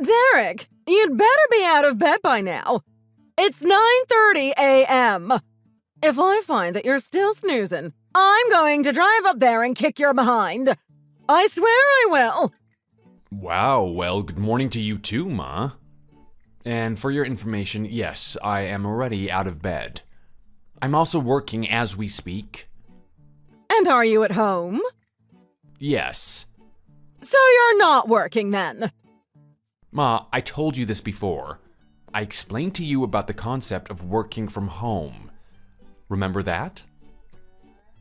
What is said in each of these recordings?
Derek, you'd better be out of bed by now. It's 9:30 a.m. If I find that you're still snoozing, I'm going to drive up there and kick your behind. I swear I will. Wow, well, good morning to you too, Ma. And for your information, yes, I am already out of bed. I'm also working as we speak. And are you at home? Yes. So you're not working then? Ma, I told you this before. I explained to you about the concept of working from home. Remember that?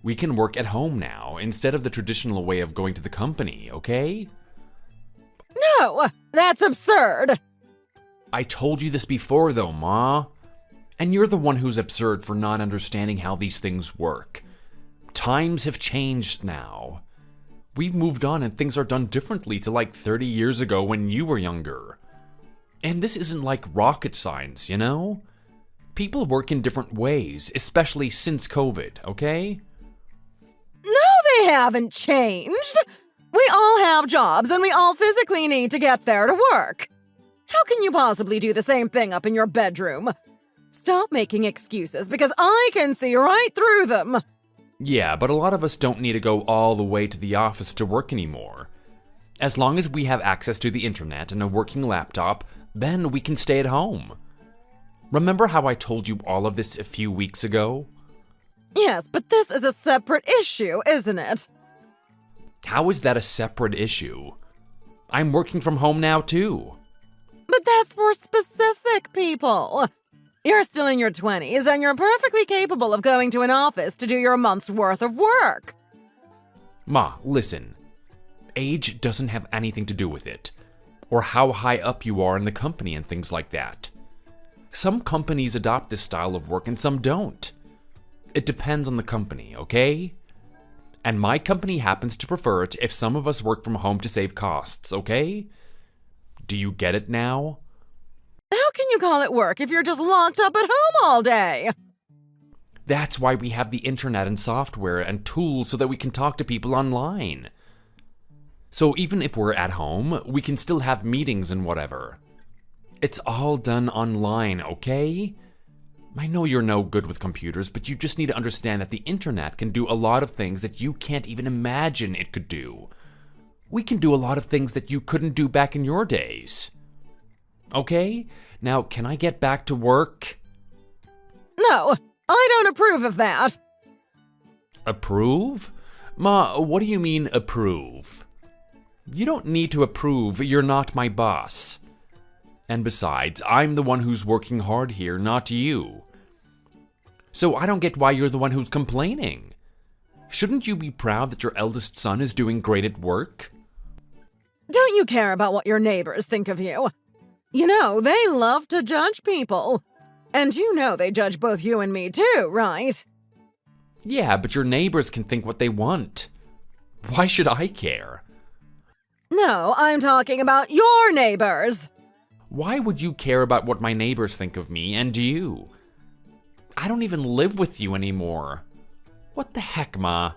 We can work at home now, instead of the traditional way of going to the company, okay? No, that's absurd. I told you this before though, Ma. And you're the one who's absurd for not understanding how these things work. Times have changed now. We've moved on and things are done differently to like 30 years ago when you were younger. And this isn't like rocket science, you know? People work in different ways, especially since COVID, okay? No, they haven't changed. We all have jobs and we all physically need to get there to work. How can you possibly do the same thing up in your bedroom? Stop making excuses because I can see right through them. Yeah, but a lot of us don't need to go all the way to the office to work anymore. As long as we have access to the internet and a working laptop, then we can stay at home. Remember how I told you all of this a few weeks ago? Yes, but this is a separate issue, isn't it? How is that a separate issue? I'm working from home now too. But that's for specific people. You're still in your 20s and you're perfectly capable of going to an office to do your month's worth of work. Ma, listen. Age doesn't have anything to do with it, or how high up you are in the company and things like that. Some companies adopt this style of work and some don't. It depends on the company, okay? And my company happens to prefer it if some of us work from home to save costs, okay? Do you get it now? How can you call it work if you're just locked up at home all day? That's why we have the internet and software and tools so that we can talk to people online. So even if we're at home, we can still have meetings and whatever. It's all done online, okay? I know you're no good with computers, but you just need to understand that the internet can do a lot of things that you can't even imagine it could do. We can do a lot of things that you couldn't do back in your days. Okay? Now, can I get back to work? No, I don't approve of that. Approve? Ma, what do you mean approve? You don't need to approve, you're not my boss. And besides, I'm the one who's working hard here, not you. So I don't get why you're the one who's complaining. Shouldn't you be proud that your eldest son is doing great at work? Don't you care about what your neighbors think of you? You know, they love to judge people. And you know they judge both you and me too, right? Yeah, but your neighbors can think what they want. Why should I care? No, I'm talking about your neighbors. Why would you care about what my neighbors think of me and you? I don't even live with you anymore. What the heck, Ma?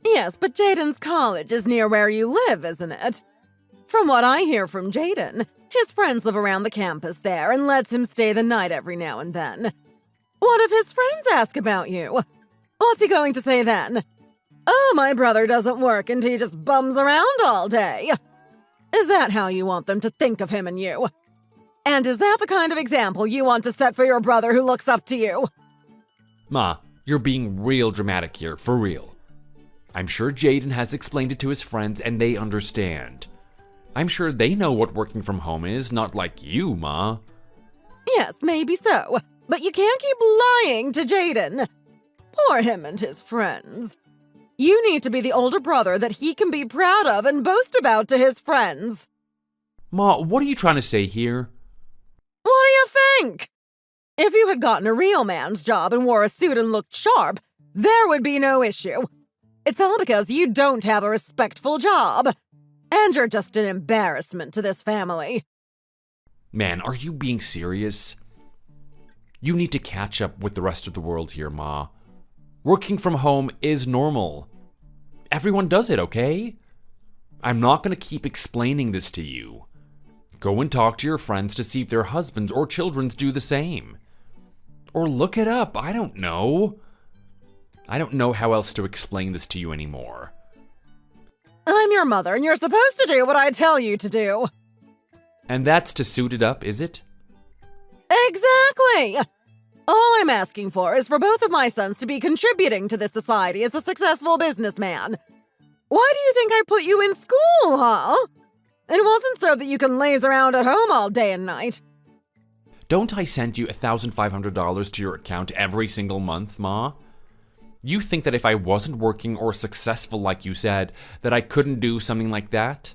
Yes, but Jaden's college is near where you live, isn't it? From what I hear from Jaden, his friends live around the campus there and lets him stay the night every now and then. What if his friends ask about you? What's he going to say then? Oh, my brother doesn't work and he just bums around all day. Is that how you want them to think of him and you? And is that the kind of example you want to set for your brother who looks up to you? Ma, you're being real dramatic here, for real. I'm sure Jaden has explained it to his friends and they understand. I'm sure they know what working from home is, not like you, Ma. Yes, maybe so. But you can't keep lying to Jaden. Poor him and his friends. You need to be the older brother that he can be proud of and boast about to his friends. Ma, what are you trying to say here? What do you think? If you had gotten a real man's job and wore a suit and looked sharp, there would be no issue. It's all because you don't have a respectful job. And you're just an embarrassment to this family. Man, are you being serious? You need to catch up with the rest of the world here, Ma. Working from home is normal. Everyone does it, okay? I'm not going to keep explaining this to you. Go and talk to your friends to see if their husbands or children do the same. Or look it up, I don't know. I don't know how else to explain this to you anymore. I'm your mother, and you're supposed to do what I tell you to do. And that's to suit it up, is it? Exactly! All I'm asking for is for both of my sons to be contributing to this society as a successful businessman. Why do you think I put you in school, huh? It wasn't so that you can laze around at home all day and night. Don't I send you $1,500 to your account every single month, Ma? You think that if I wasn't working or successful like you said, that I couldn't do something like that?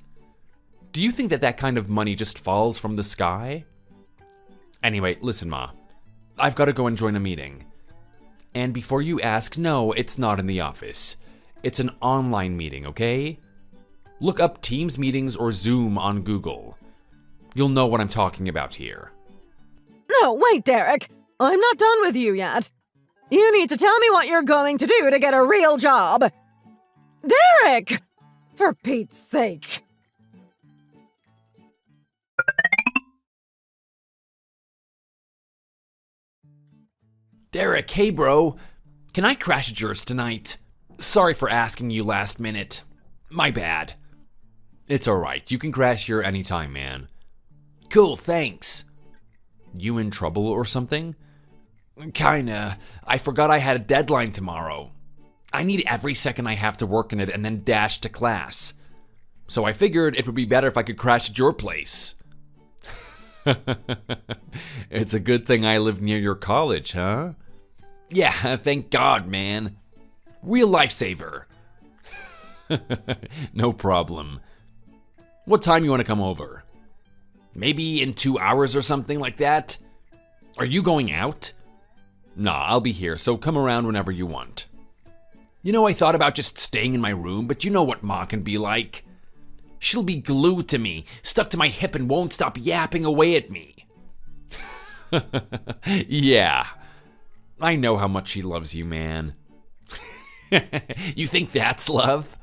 Do you think that that kind of money just falls from the sky? Anyway, listen, Ma. I've got to go and join a meeting. And before you ask, no, it's not in the office. It's an online meeting, okay? Look up Teams meetings or Zoom on Google. You'll know what I'm talking about here. No, wait, Derek. I'm not done with you yet. You need to tell me what you're going to do to get a real job. Derek! For Pete's sake. Derek, hey bro. Can I crash at yours tonight? Sorry for asking you last minute. My bad. It's alright, you can crash here anytime, man. Cool, thanks. You in trouble or something? Kinda. I forgot I had a deadline tomorrow. I need every second I have to work on it and then dash to class. So I figured it would be better if I could crash at your place. It's a good thing I live near your college, huh? Yeah, thank God, man. Real lifesaver. No problem. What time you want to come over? Maybe in 2 hours or something like that? Are you going out? Nah, I'll be here, so come around whenever you want. You know, I thought about just staying in my room, but you know what Ma can be like. She'll be glued to me, stuck to my hip and won't stop yapping away at me. Yeah, I know how much she loves you, man. You think that's love?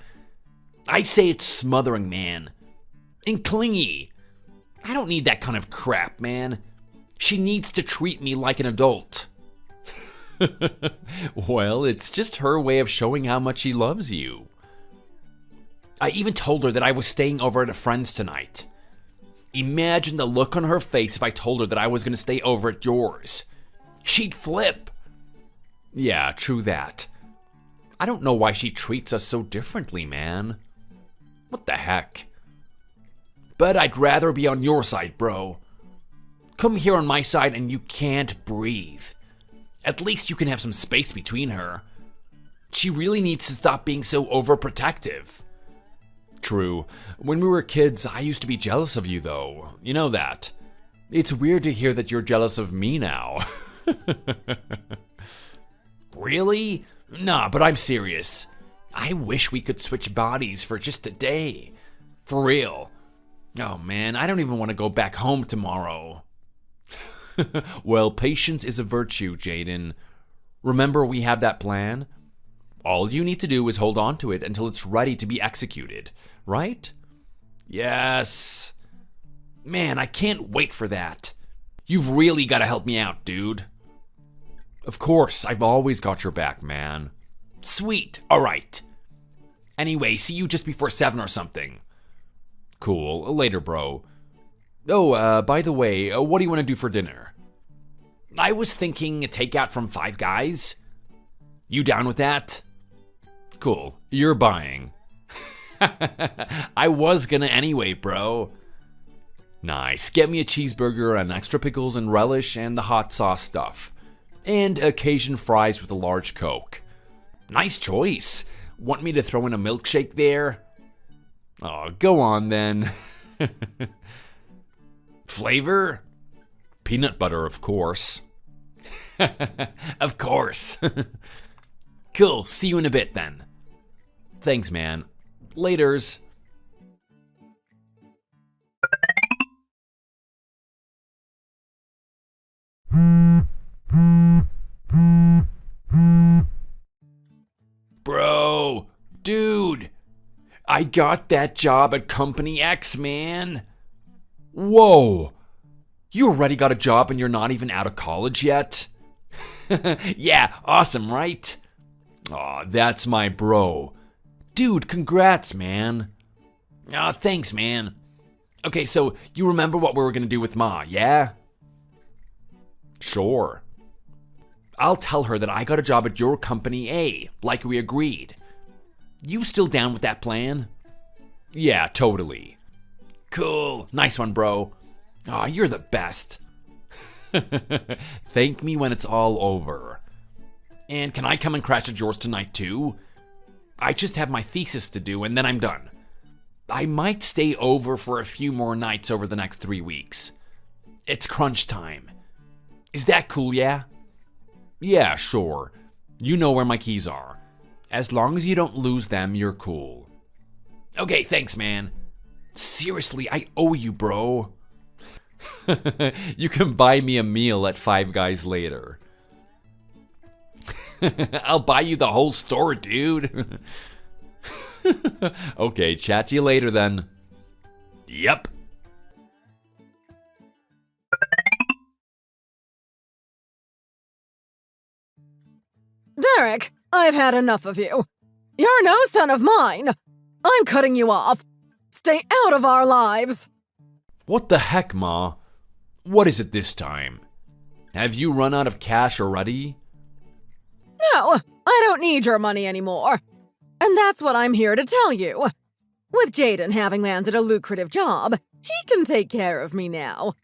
I say it's smothering, man. And clingy. I don't need that kind of crap, man. She needs to treat me like an adult. Well, it's just her way of showing how much she loves you. I even told her that I was staying over at a friend's tonight. Imagine the look on her face if I told her that I was going to stay over at yours. She'd flip. Yeah, true that. I don't know why she treats us so differently, man. What the heck? But I'd rather be on your side, bro. Come here on my side and you can't breathe. At least you can have some space between her. She really needs to stop being so overprotective. True. When we were kids, I used to be jealous of you, though. You know that. It's weird to hear that you're jealous of me now. Really? Nah, but I'm serious. I wish we could switch bodies for just a day. For real. Oh man, I don't even want to go back home tomorrow. Well, patience is a virtue, Jaden. Remember we have that plan? All you need to do is hold on to it until it's ready to be executed, right? Yes. Man, I can't wait for that. You've really got to help me out, dude. Of course, I've always got your back, man. Sweet, alright. Anyway, see you just before 7 or something. Cool, later, bro. Oh, by the way, what do you want to do for dinner? I was thinking a takeout from Five Guys. You down with that? Cool, you're buying. I was gonna anyway, bro. Nice, get me a cheeseburger and extra pickles and relish and the hot sauce stuff. And Cajun fries with a large Coke. Nice choice. Want me to throw in a milkshake there? Oh, go on then. Flavor? Peanut butter, of course. Of course. Cool, see you in a bit then. Thanks, man. Laters. Bro, dude, I got that job at Company X, man. Whoa. You already got a job and you're not even out of college yet? Yeah, awesome, right? Aw, that's my bro. Dude, congrats, man. Aw, thanks, man. Okay, so you remember what we were gonna do with Ma, yeah? Sure. I'll tell her that I got a job at your Company A, like we agreed. You still down with that plan? Yeah, totally. Cool. Nice one, bro. Aw, you're the best. Thank me when it's all over. And can I come and crash at yours tonight too? I just have my thesis to do and then I'm done. I might stay over for a few more nights over the next 3 weeks. It's crunch time. Is that cool, yeah? Yeah, sure. You know where my keys are. As long as you don't lose them, you're cool. Okay, thanks, man. Seriously, I owe you, bro. You can buy me a meal at Five Guys later. I'll buy you the whole store, dude. Okay, chat to you later then. Yep. Derek, I've had enough of you. You're no son of mine. I'm cutting you off. Stay out of our lives. What the heck, Ma? What is it this time? Have you run out of cash already? No, I don't need your money anymore. And that's what I'm here to tell you. With Jaden having landed a lucrative job, he can take care of me now.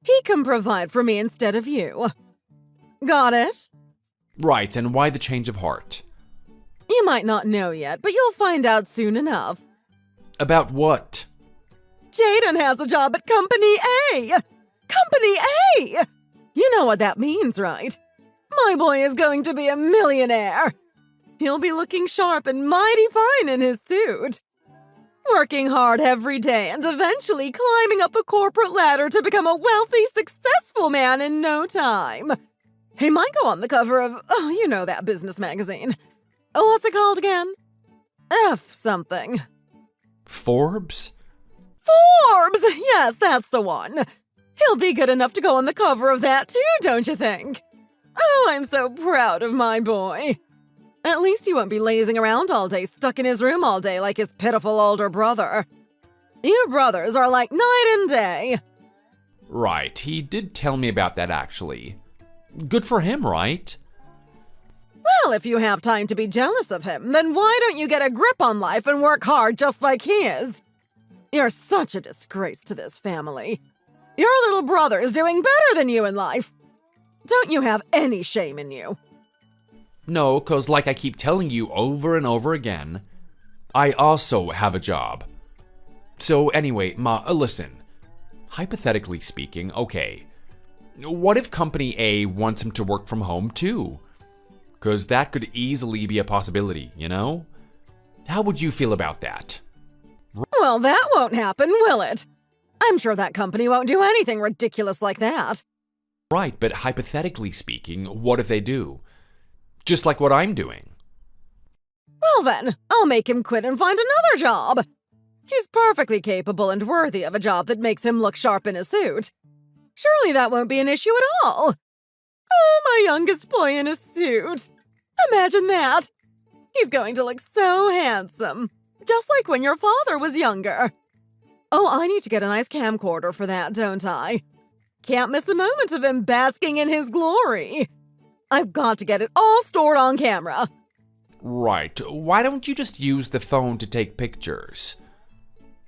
He can provide for me instead of you. Got it? Right, and why the change of heart? You might not know yet, but you'll find out soon enough. About what? Jaden has a job at Company A! Company A! You know what that means, right? My boy is going to be a millionaire. He'll be looking sharp and mighty fine in his suit. Working hard every day and eventually climbing up a corporate ladder to become a wealthy, successful man in no time. He might go on the cover of, you know that business magazine. What's it called again? F something. Forbes? Forbes! Yes, that's the one. He'll be good enough to go on the cover of that too, don't you think? Oh, I'm so proud of my boy. At least he won't be lazing around all day, stuck in his room all day like his pitiful older brother. You brothers are like night and day. Right, he did tell me about that actually. Good for him, right? Well, if you have time to be jealous of him, then why don't you get a grip on life and work hard just like he is? You're such a disgrace to this family. Your little brother is doing better than you in life. Don't you have any shame in you? No, 'cause like I keep telling you over and over again, I also have a job. So anyway, Ma, listen. Hypothetically speaking, okay, what if Company A wants him to work from home too? 'Cause that could easily be a possibility, you know? How would you feel about that? Well, that won't happen, will it? I'm sure that company won't do anything ridiculous like that. Right, but hypothetically speaking, what if they do? Just like what I'm doing. Well then, I'll make him quit and find another job. He's perfectly capable and worthy of a job that makes him look sharp in a suit. Surely that won't be an issue at all. Oh, my youngest boy in a suit. Imagine that. He's going to look so handsome. Just like when your father was younger. Oh, I need to get a nice camcorder for that, don't I? Can't miss a moment of him basking in his glory. I've got to get it all stored on camera. Right, why don't you just use the phone to take pictures?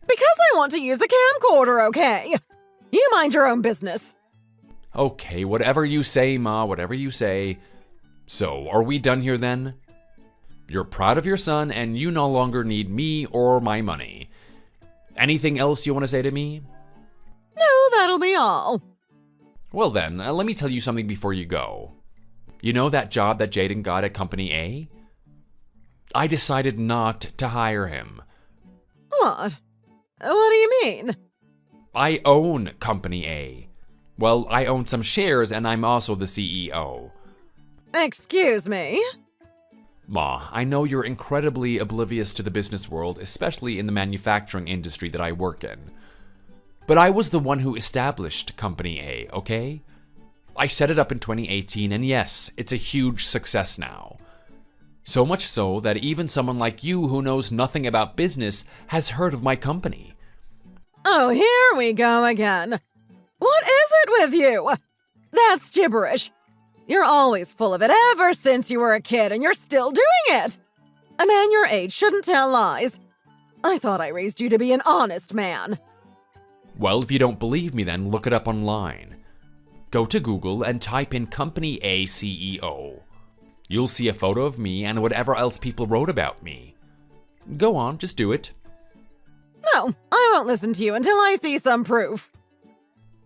Because I want to use the camcorder, okay? You mind your own business. Okay, whatever you say, Ma, whatever you say. So, are we done here then? You're proud of your son, and you no longer need me or my money. Anything else you want to say to me? No, that'll be all. Well then, let me tell you something before you go. You know that job that Jaden got at Company A? I decided not to hire him. What? What do you mean? I own Company A. Well, I own some shares and I'm also the CEO. Excuse me? Ma, I know you're incredibly oblivious to the business world, especially in the manufacturing industry that I work in. But I was the one who established Company A, okay? I set it up in 2018, and yes, it's a huge success now. So much so that even someone like you who knows nothing about business has heard of my company. Oh, here we go again. What is it with you? That's gibberish. You're always full of it ever since you were a kid, and you're still doing it. A man your age shouldn't tell lies. I thought I raised you to be an honest man. Well, if you don't believe me then, look it up online. Go to Google and type in Company A CEO. You'll see a photo of me and whatever else people wrote about me. Go on, just do it. No, I won't listen to you until I see some proof.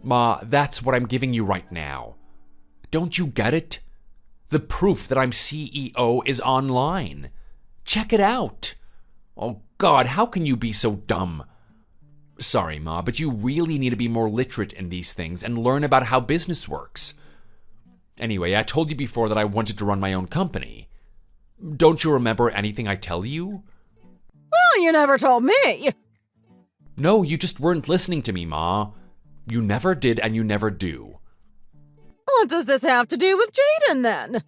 Ma, that's what I'm giving you right now. Don't you get it? The proof that I'm CEO is online. Check it out. Oh God, how can you be so dumb? Sorry, Ma, but you really need to be more literate in these things and learn about how business works. Anyway, I told you before that I wanted to run my own company. Don't you remember anything I tell you? Well, you never told me. No, you just weren't listening to me, Ma. You never did and you never do. What does this have to do with Jaden, then?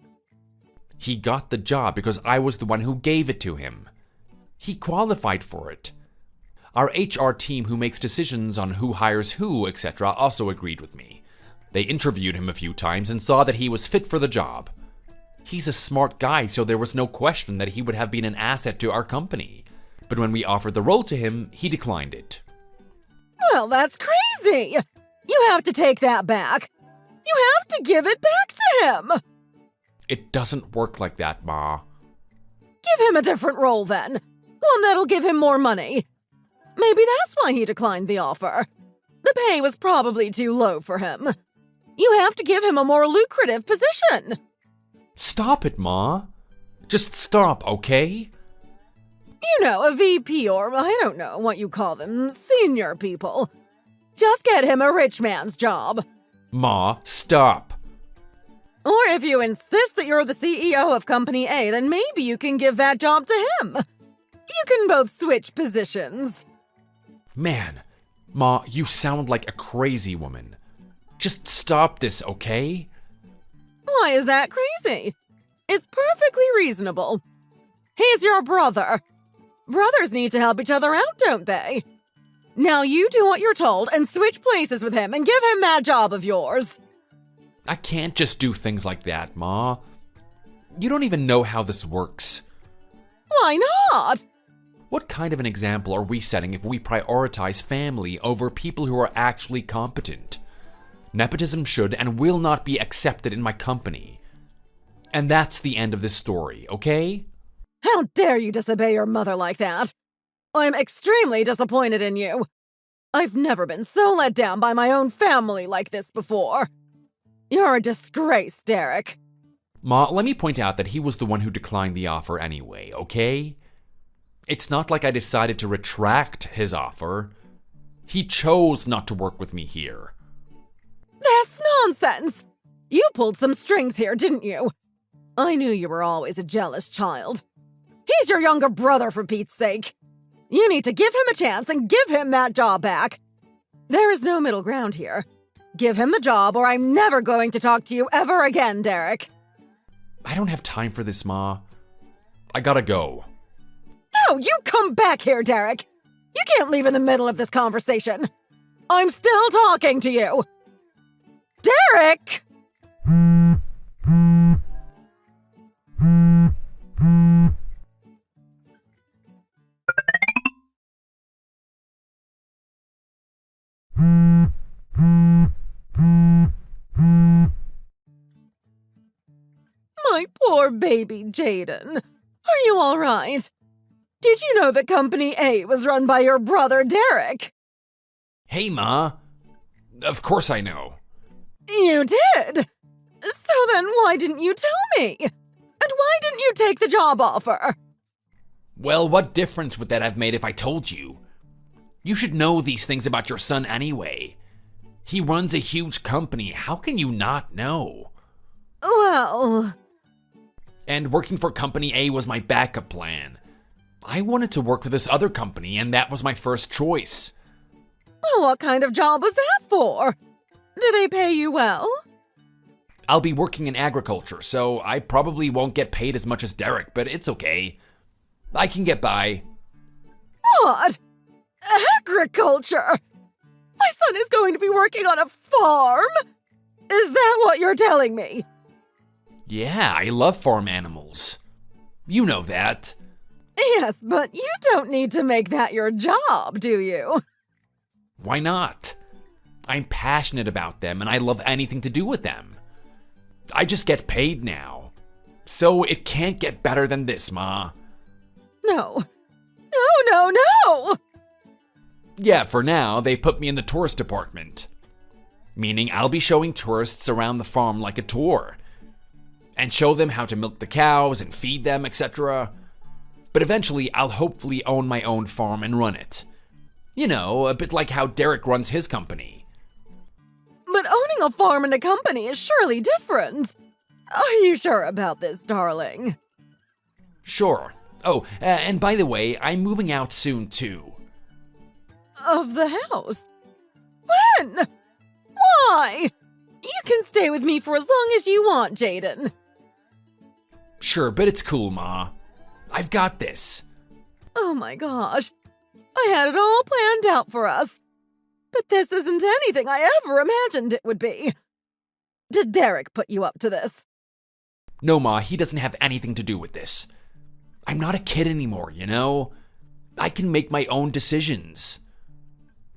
He got the job because I was the one who gave it to him. He qualified for it. Our HR team who makes decisions on who hires who, etc., also agreed with me. They interviewed him a few times and saw that he was fit for the job. He's a smart guy, so there was no question that he would have been an asset to our company. But when we offered the role to him, he declined it. Well, that's crazy. You have to take that back. You have to give it back to him. It doesn't work like that, Ma. Give him a different role, then. One that'll give him more money. Maybe that's why he declined the offer. The pay was probably too low for him. You have to give him a more lucrative position. Stop it, Ma. Just stop, okay? You know, a VP or I don't know what you call them, senior people. Just get him a rich man's job. Ma, stop. Or if you insist that you're the CEO of Company A, then maybe you can give that job to him. You can both switch positions. Man, Ma, you sound like a crazy woman. Just stop this, okay? Why is that crazy? It's perfectly reasonable. He's your brother. Brothers need to help each other out, don't they? Now you do what you're told and switch places with him and give him that job of yours. I can't just do things like that, Ma. You don't even know how this works. Why not? What kind of an example are we setting if we prioritize family over people who are actually competent? Nepotism should and will not be accepted in my company. And that's the end of this story, okay? How dare you disobey your mother like that? I'm extremely disappointed in you. I've never been so let down by my own family like this before. You're a disgrace, Derek. Ma, let me point out that he was the one who declined the offer anyway, okay? It's not like I decided to retract his offer. He chose not to work with me here. That's nonsense. You pulled some strings here, didn't you? I knew you were always a jealous child. He's your younger brother, for Pete's sake. You need to give him a chance and give him that job back. There is no middle ground here. Give him the job or I'm never going to talk to you ever again, Derek. I don't have time for this, Ma. I gotta go. No, you come back here, Derek. You can't leave in the middle of this conversation. I'm still talking to you. Derek! My poor baby Jaden. Are you all right? Did you know that Company A was run by your brother Derek? Hey, Ma. Of course I know. You did? So then why didn't you tell me? And why didn't you take the job offer? Well, what difference would that have made if I told you? You should know these things about your son anyway. He runs a huge company. How can you not know? Well... And working for Company A was my backup plan. I wanted to work for this other company, and that was my first choice. Well, what kind of job was that for? Do they pay you well? I'll be working in agriculture, so I probably won't get paid as much as Derek, but it's okay. I can get by. What? Agriculture? My son is going to be working on a farm? Is that what you're telling me? Yeah, I love farm animals. You know that. Yes, but you don't need to make that your job, do you? Why not? I'm passionate about them, and I love anything to do with them. I just get paid now. So it can't get better than this, Ma. No. No! Yeah, for now, they put me in the tourist department. Meaning I'll be showing tourists around the farm like a tour. And show them how to milk the cows and feed them, etc. But eventually, I'll hopefully own my own farm and run it. You know, a bit like how Derek runs his company. But owning a farm and a company is surely different. Are you sure about this, darling? Sure. Oh, and by the way, I'm moving out soon, too. Of the house? When? Why? You can stay with me for as long as you want, Jaden. Sure, but it's cool, Ma. I've got this. Oh my gosh. I had it all planned out for us. But this isn't anything I ever imagined it would be. Did Derek put you up to this? No, Ma, he doesn't have anything to do with this. I'm not a kid anymore, you know? I can make my own decisions.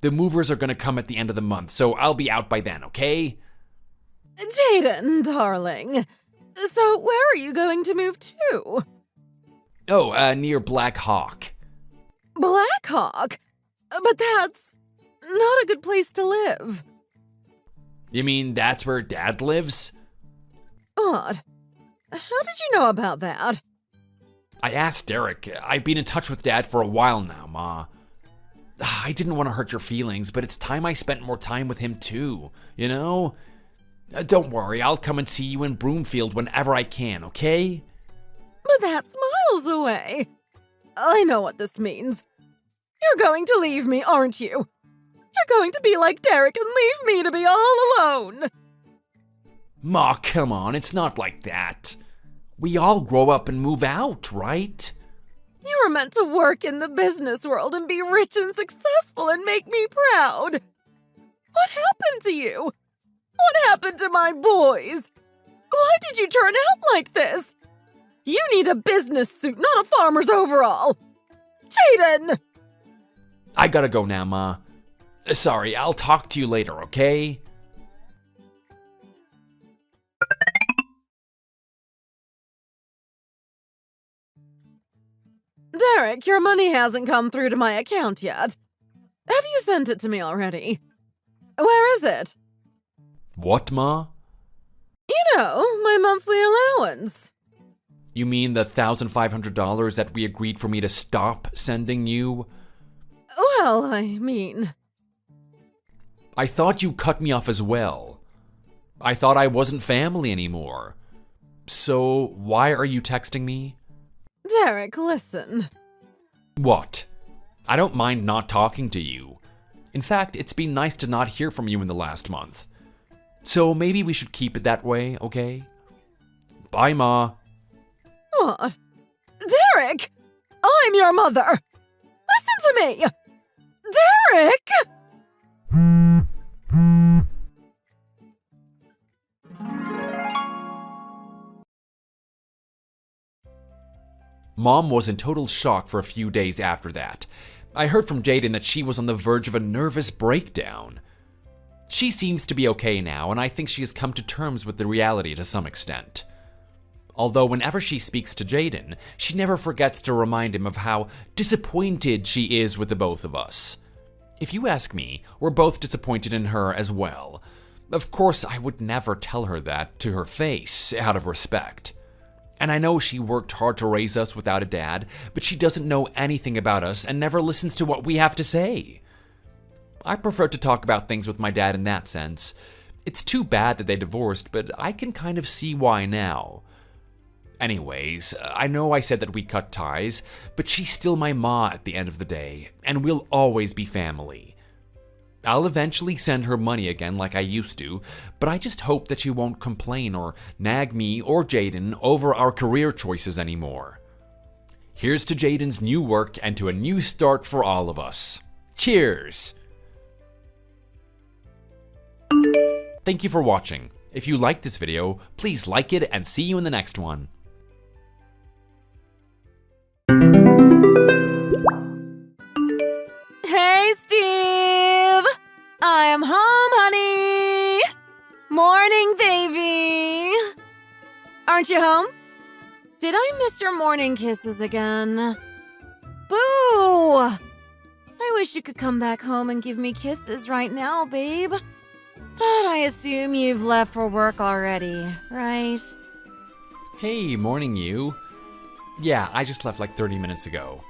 The movers are gonna come at the end of the month, so I'll be out by then, okay? Jaden, darling. So where are you going to move to? Oh, near Black Hawk. Black Hawk? But that's not a good place to live. You mean that's where Dad lives? Odd. How did you know about that? I asked Derek. I've been in touch with Dad for a while now, Ma. I didn't want to hurt your feelings, but it's time I spent more time with him too, you know? Don't worry, I'll come and see you in Broomfield whenever I can, okay? But that's miles away. I know what this means. You're going to leave me, aren't you? You're going to be like Derek and leave me to be all alone. Ma, come on, it's not like that. We all grow up and move out, right? You were meant to work in the business world and be rich and successful and make me proud. What happened to you? What happened to my boys? Why did you turn out like this? You need a business suit, not a farmer's overall. Jaden! I gotta go now, Ma. Sorry, I'll talk to you later, okay? Derek, your money hasn't come through to my account yet. Have you sent it to me already? Where is it? What, Ma? You know, my monthly allowance. You mean the $1,500 that we agreed for me to stop sending you? Well, I mean... I thought you cut me off as well. I thought I wasn't family anymore. So, why are you texting me? Derek, listen. What? I don't mind not talking to you. In fact, it's been nice to not hear from you in the last month. So maybe we should keep it that way, okay? Bye, Ma. What? Derek! I'm your mother! Listen to me! Derek! Mom was in total shock for a few days after that. I heard from Jaden that she was on the verge of a nervous breakdown. She seems to be okay now, and I think she has come to terms with the reality to some extent. Although whenever she speaks to Jaden, she never forgets to remind him of how disappointed she is with the both of us. If you ask me, we're both disappointed in her as well. Of course, I would never tell her that to her face, out of respect. And I know she worked hard to raise us without a dad, but she doesn't know anything about us and never listens to what we have to say. I prefer to talk about things with my dad in that sense. It's too bad that they divorced, but I can kind of see why now. Anyways, I know I said that we cut ties, but she's still my ma at the end of the day, and we'll always be family. I'll eventually send her money again like I used to, but I just hope that she won't complain or nag me or Jaden over our career choices anymore. Here's to Jaden's new work and to a new start for all of us. Cheers! Thank you for watching. If you liked this video, please like it and see you in the next one. Hey, Steve! I am home, honey! Morning, baby! Aren't you home? Did I miss your morning kisses again? Boo! I wish you could come back home and give me kisses right now, babe. But I assume you've left for work already, right? Hey, morning you. Yeah, I just left like 30 minutes ago.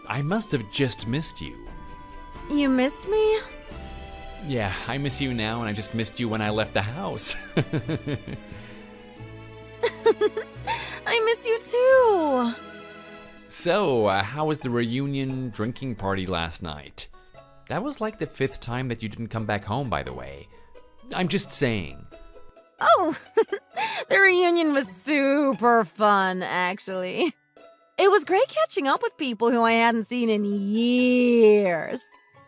I must have just missed you. You missed me? Yeah, I miss you now, and I just missed you when I left the house. I miss you too. So, how was the reunion drinking party last night? That was like the 5th time that you didn't come back home, by the way. I'm just saying. Oh, the reunion was super fun, actually. It was great catching up with people who I hadn't seen in years.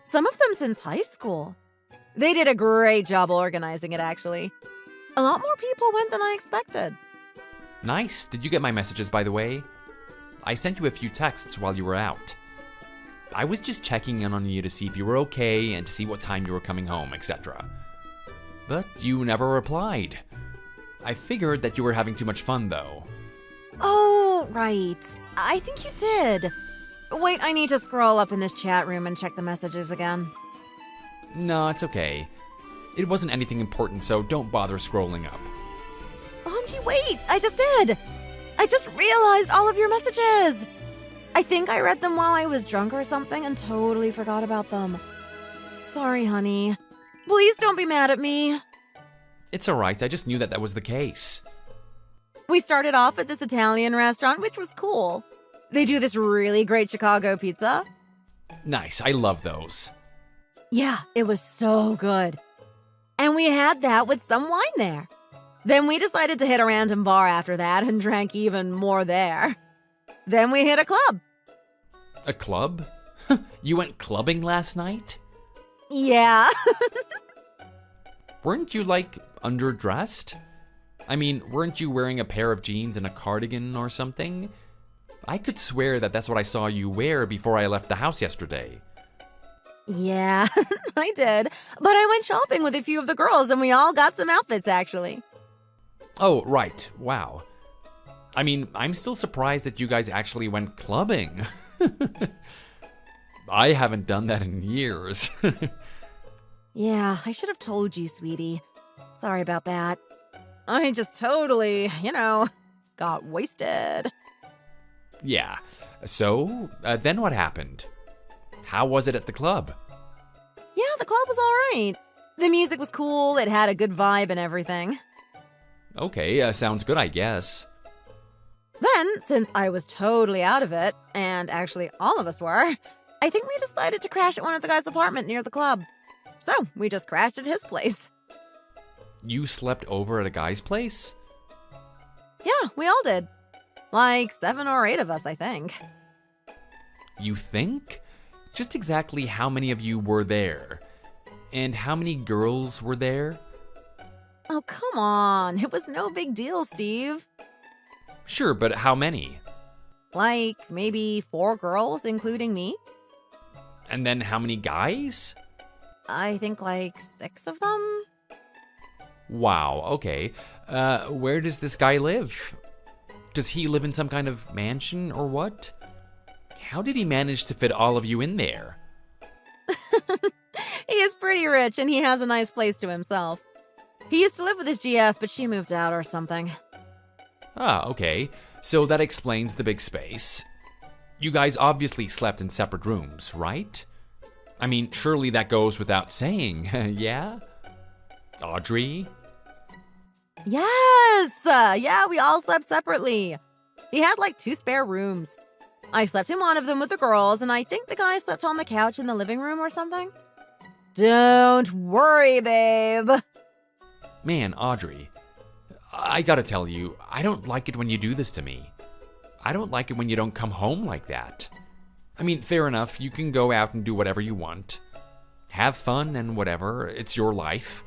Some of them since high school. They did a great job organizing it, actually. A lot more people went than I expected. Nice. Did you get my messages, by the way? I sent you a few texts while you were out. I was just checking in on you to see if you were okay and to see what time you were coming home, etc. But you never replied. I figured that you were having too much fun, though. Oh, right. I think you did. Wait, I need to scroll up in this chat room and check the messages again. No, it's okay. It wasn't anything important, so don't bother scrolling up. OMG, wait! I just did! I just realized all of your messages! I think I read them while I was drunk or something and totally forgot about them. Sorry, honey. Please don't be mad at me. It's alright, I just knew that was the case. We started off at this Italian restaurant, which was cool. They do this really great Chicago pizza. Nice, I love those. Yeah, it was so good. And we had that with some wine there. Then we decided to hit a random bar after that and drank even more there. Then we hit a club. A club? You went clubbing last night? Yeah. Weren't you, like, underdressed? I mean, weren't you wearing a pair of jeans and a cardigan or something? I could swear that that's what I saw you wear before I left the house yesterday. Yeah, I did. But I went shopping with a few of the girls and we all got some outfits, actually. Oh, right. Wow. I mean, I'm still surprised that you guys actually went clubbing. I haven't done that in years. Yeah, I should have told you, sweetie. Sorry about that. I just totally, got wasted. Yeah. So, then what happened? How was it at the club? Yeah, the club was all right. The music was cool, it had a good vibe and everything. Okay, sounds good, I guess. Then, since I was totally out of it, and actually all of us were, I think we decided to crash at one of the guys' apartment near the club. So, we just crashed at his place. You slept over at a guy's place? Yeah, we all did. Like 7 or 8 of us, I think. You think? Just exactly how many of you were there? And how many girls were there? Oh, come on. It was no big deal, Steve. Sure, but how many? Like, maybe 4 girls, including me. And then how many guys? I think like 6 of them. Wow, okay. Where does this guy live? Does he live in some kind of mansion or what? How did he manage to fit all of you in there? He is pretty rich and he has a nice place to himself. He used to live with his GF, but she moved out or something. Ah, okay. So that explains the big space. You guys obviously slept in separate rooms, right? I mean, surely that goes without saying, yeah? Audrey? Yes! Yeah, we all slept separately. He had like 2 spare rooms. I slept in one of them with the girls, and I think the guy slept on the couch in the living room or something. Don't worry, babe. Man, Audrey, I gotta tell you, I don't like it when you do this to me. I don't like it when you don't come home like that. I mean, fair enough, you can go out and do whatever you want. Have fun and whatever, it's your life.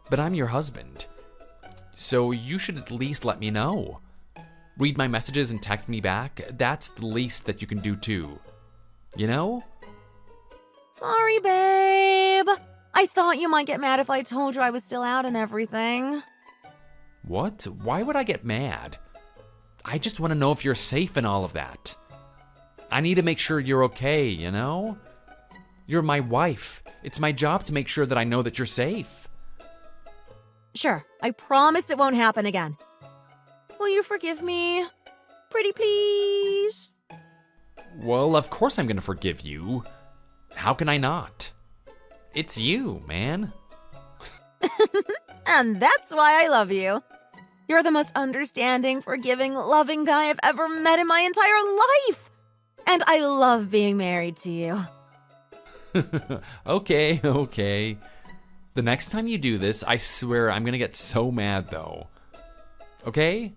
But I'm your husband. So you should at least let me know. Read my messages and text me back. That's the least that you can do too. You know? Sorry, babe. I thought you might get mad if I told you I was still out and everything. What? Why would I get mad? I just want to know if you're safe and all of that. I need to make sure you're okay, you know? You're my wife. It's my job to make sure that I know that you're safe. Sure, I promise it won't happen again. Will you forgive me? Pretty please? Well, of course I'm gonna forgive you. How can I not? It's you, man. And that's why I love you. You're the most understanding, forgiving, loving guy I've ever met in my entire life. And I love being married to you. Okay. The next time you do this, I swear I'm gonna get so mad though. Okay?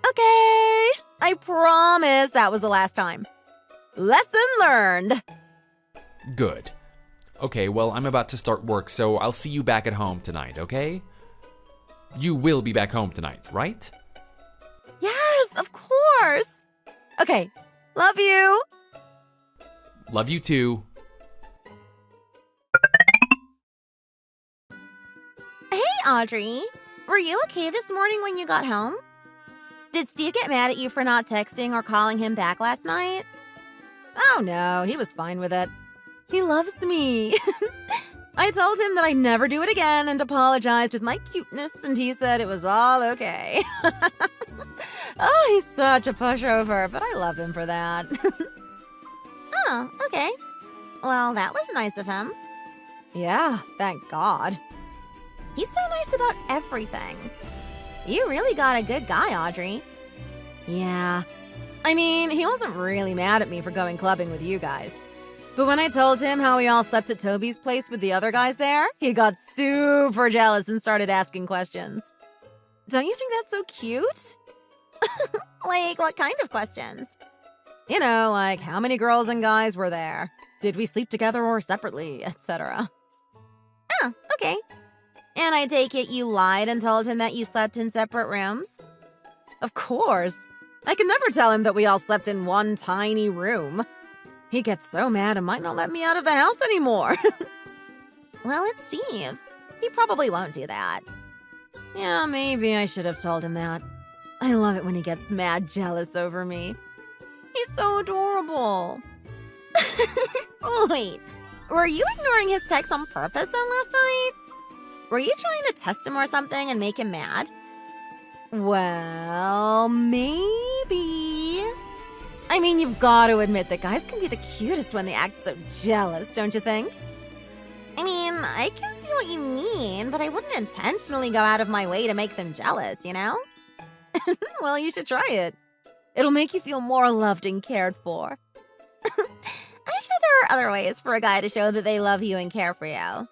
Okay. I promise that was the last time. Lesson learned. Good. Okay, well, I'm about to start work, so I'll see you back at home tonight, okay? You will be back home tonight, right? Yes, of course. Okay, love you. Love you too. Hey, Audrey. Were you okay this morning when you got home? Did Steve get mad at you for not texting or calling him back last night? Oh no, he was fine with it. He loves me. I told him that I'd never do it again and apologized with my cuteness, and he said it was all okay. Oh, he's such a pushover, but I love him for that. Oh, okay. Well, that was nice of him. Yeah, thank God. He's so nice about everything. You really got a good guy, Audrey. Yeah. I mean, he wasn't really mad at me for going clubbing with you guys. But when I told him how we all slept at Toby's place with the other guys there, he got super jealous and started asking questions. Don't you think that's so cute? Like, what kind of questions? You know, like how many girls and guys were there? Did we sleep together or separately, etc. Oh, okay. And I take it you lied and told him that you slept in separate rooms? Of course. I could never tell him that we all slept in one tiny room. He gets so mad and might not let me out of the house anymore. Well, it's Steve. He probably won't do that. Yeah, maybe I should have told him that. I love it when he gets mad jealous over me. He's so adorable. Wait, were you ignoring his text on purpose then last night? Were you trying to test him or something and make him mad? Well, maybe. I mean, you've got to admit that guys can be the cutest when they act so jealous, don't you think? I mean, I can see what you mean, but I wouldn't intentionally go out of my way to make them jealous, you know? Well, you should try it. It'll make you feel more loved and cared for. I'm sure there are other ways for a guy to show that they love you and care for you.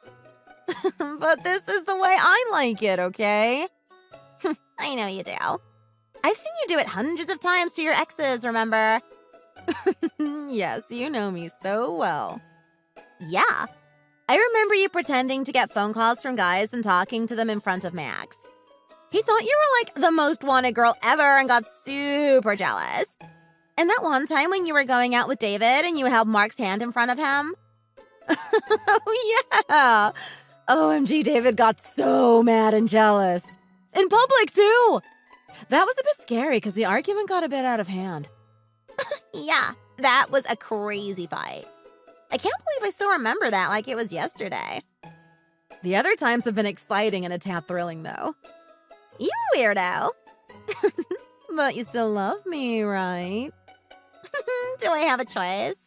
But this is the way I like it, okay? I know you do. I've seen you do it hundreds of times to your exes, remember? Yes, you know me so well. Yeah. I remember you pretending to get phone calls from guys and talking to them in front of Max. He thought you were like the most wanted girl ever and got super jealous. And that one time when you were going out with David and you held Mark's hand in front of him? Oh, yeah. OMG, David got so mad and jealous. In public, too. That was a bit scary because the argument got a bit out of hand. Yeah, that was a crazy fight. I can't believe I still remember that like it was yesterday. The other times have been exciting and a tad thrilling, though. You weirdo. But you still love me, right? Do I have a choice?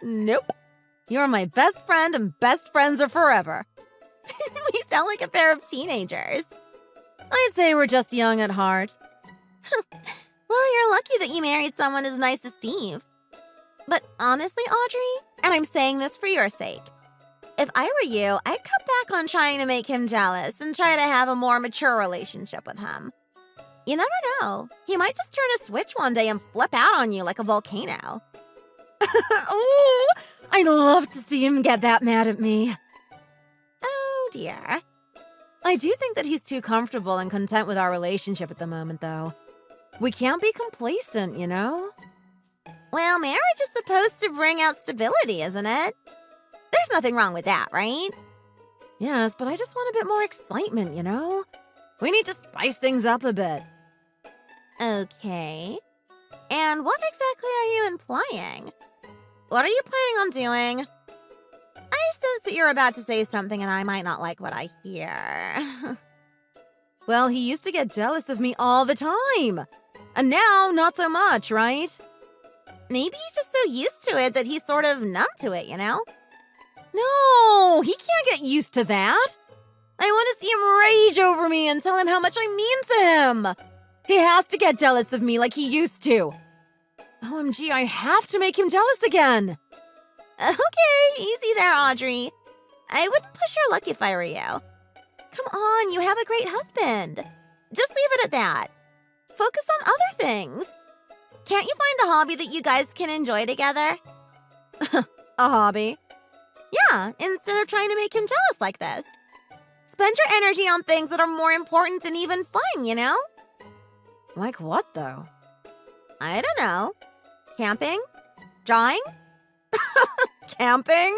Nope. You're my best friend and best friends are forever. We sound like a pair of teenagers. I'd say we're just young at heart. Well, you're lucky that you married someone as nice as Steve. But honestly, Audrey, and I'm saying this for your sake, if I were you, I'd cut back on trying to make him jealous and try to have a more mature relationship with him. You never know. He might just turn a switch one day and flip out on you like a volcano. Ooh, I'd love to see him get that mad at me. Oh, dear. I do think that he's too comfortable and content with our relationship at the moment, though. We can't be complacent, you know? Well, marriage is supposed to bring out stability, isn't it? There's nothing wrong with that, right? Yes, but I just want a bit more excitement, you know? We need to spice things up a bit. Okay. And what exactly are you implying? What are you planning on doing? I sense that you're about to say something and I might not like what I hear. Well, he used to get jealous of me all the time. And now, not so much, right? Maybe he's just so used to it that he's sort of numb to it, you know? No, he can't get used to that. I want to see him rage over me and tell him how much I mean to him. He has to get jealous of me like he used to. OMG, I have to make him jealous again. Okay, easy there, Audrey. I wouldn't push your luck if I were you. Come on, you have a great husband. Just leave it at that. Focus on other things. Can't you find a hobby that you guys can enjoy together? A hobby? Yeah, instead of trying to make him jealous like this. Spend your energy on things that are more important and even fun, you know? Like what, though? I don't know. Camping? Drawing? Camping?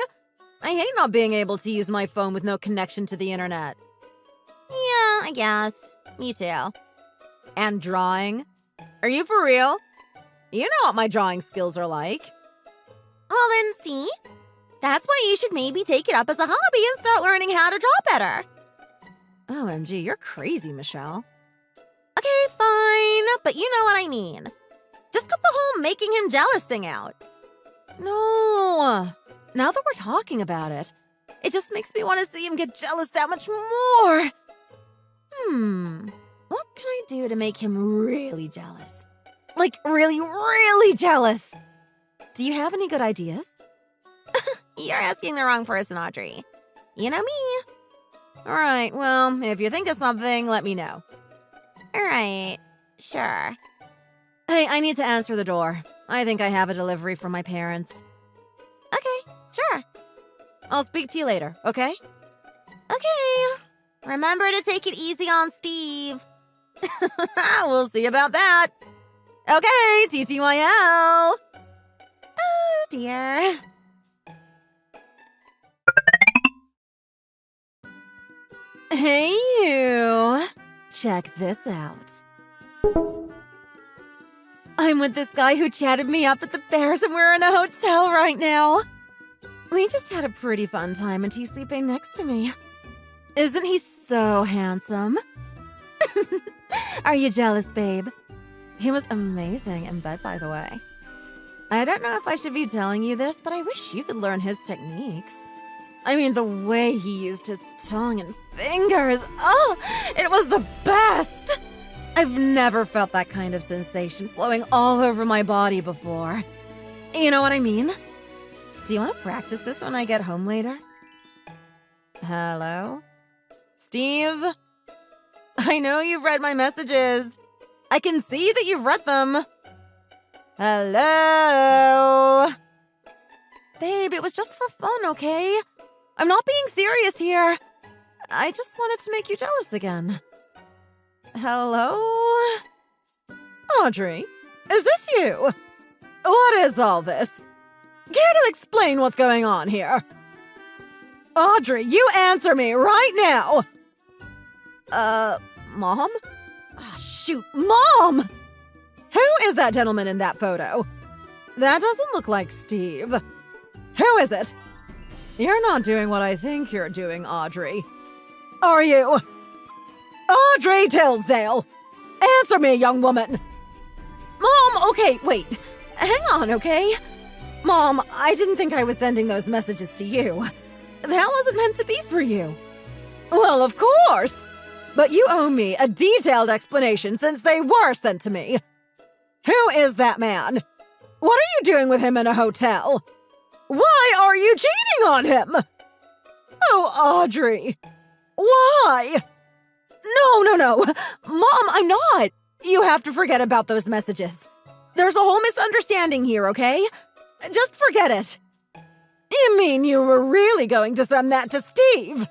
I hate not being able to use my phone with no connection to the internet. Yeah, I guess. Me too. And drawing? Are you for real? You know what my drawing skills are like. Well then, see? That's why you should maybe take it up as a hobby and start learning how to draw better. OMG, you're crazy, Michelle. Okay, fine, but you know what I mean. Just cut the whole making him jealous thing out. No. Now that we're talking about it, it just makes me want to see him get jealous that much more. What can I do to make him really jealous? Like, really, really jealous. Do you have any good ideas? You're asking the wrong person, Audrey. You know me. All right, well, if you think of something, let me know. All right, sure. Hey, I need to answer the door. I think I have a delivery from my parents. Okay, sure. I'll speak to you later, okay? Okay. Remember to take it easy on Steve. We'll see about that. Okay, TTYL. Oh, dear. Hey, you. Check this out. I'm with this guy who chatted me up at the Bears and we're in a hotel right now. We just had a pretty fun time and he's sleeping next to me. Isn't he so handsome? Are you jealous, babe? He was amazing in bed, by the way. I don't know if I should be telling you this, but I wish you could learn his techniques. I mean, the way he used his tongue and fingers, oh, it was the best! I've never felt that kind of sensation flowing all over my body before. You know what I mean? Do you want to practice this when I get home later? Hello? Steve? I know you've read my messages. I can see that you've read them. Hello? Babe, it was just for fun, okay? I'm not being serious here. I just wanted to make you jealous again. Hello? Audrey, is this you? What is all this? Care to explain what's going on here? Audrey, you answer me right now! Mom? Oh, shoot, Mom! Who is that gentleman in that photo? That doesn't look like Steve. Who is it? You're not doing what I think you're doing, Audrey. Are you? Audrey Tillsdale! Answer me, young woman! Mom, okay, wait. Hang on, okay? Mom, I didn't think I was sending those messages to you. That wasn't meant to be for you. Well, of course! But you owe me a detailed explanation since they were sent to me. Who is that man? What are you doing with him in a hotel? Why are you cheating on him? Oh, Audrey. Why? No. Mom, I'm not. You have to forget about those messages. There's a whole misunderstanding here, okay? Just forget it. You mean you were really going to send that to Steve?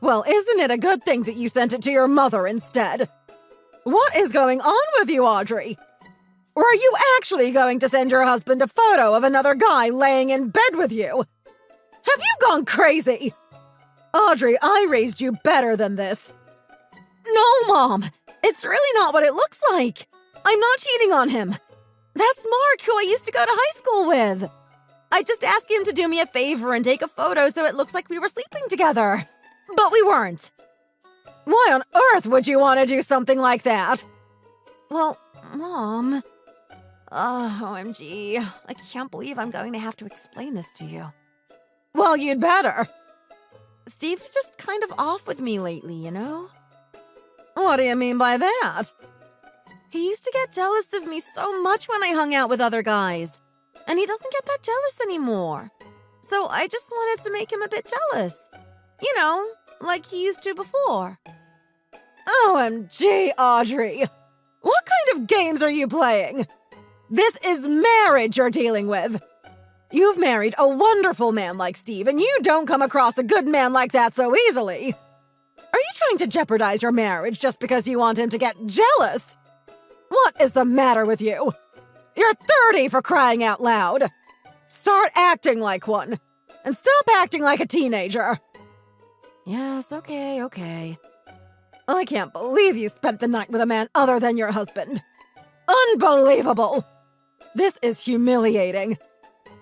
Well, isn't it a good thing that you sent it to your mother instead? What is going on with you, Audrey? Or are you actually going to send your husband a photo of another guy laying in bed with you? Have you gone crazy? Audrey, I raised you better than this. No, Mom. It's really not what it looks like. I'm not cheating on him. That's Mark, who I used to go to high school with. I just asked him to do me a favor and take a photo so it looks like we were sleeping together. But we weren't. Why on earth would you want to do something like that? Well, Mom... OMG. I can't believe I'm going to have to explain this to you. Well, you'd better. Steve's just kind of off with me lately, you know? What do you mean by that? He used to get jealous of me so much when I hung out with other guys. And he doesn't get that jealous anymore. So I just wanted to make him a bit jealous. You know, like he used to before. OMG, Audrey! What kind of games are you playing? This is marriage you're dealing with. You've married a wonderful man like Steve, and you don't come across a good man like that so easily. Are you trying to jeopardize your marriage just because you want him to get jealous? What is the matter with you? You're 30 for crying out loud. Start acting like one, and stop acting like a teenager. Yes, okay. I can't believe you spent the night with a man other than your husband. Unbelievable! This is humiliating.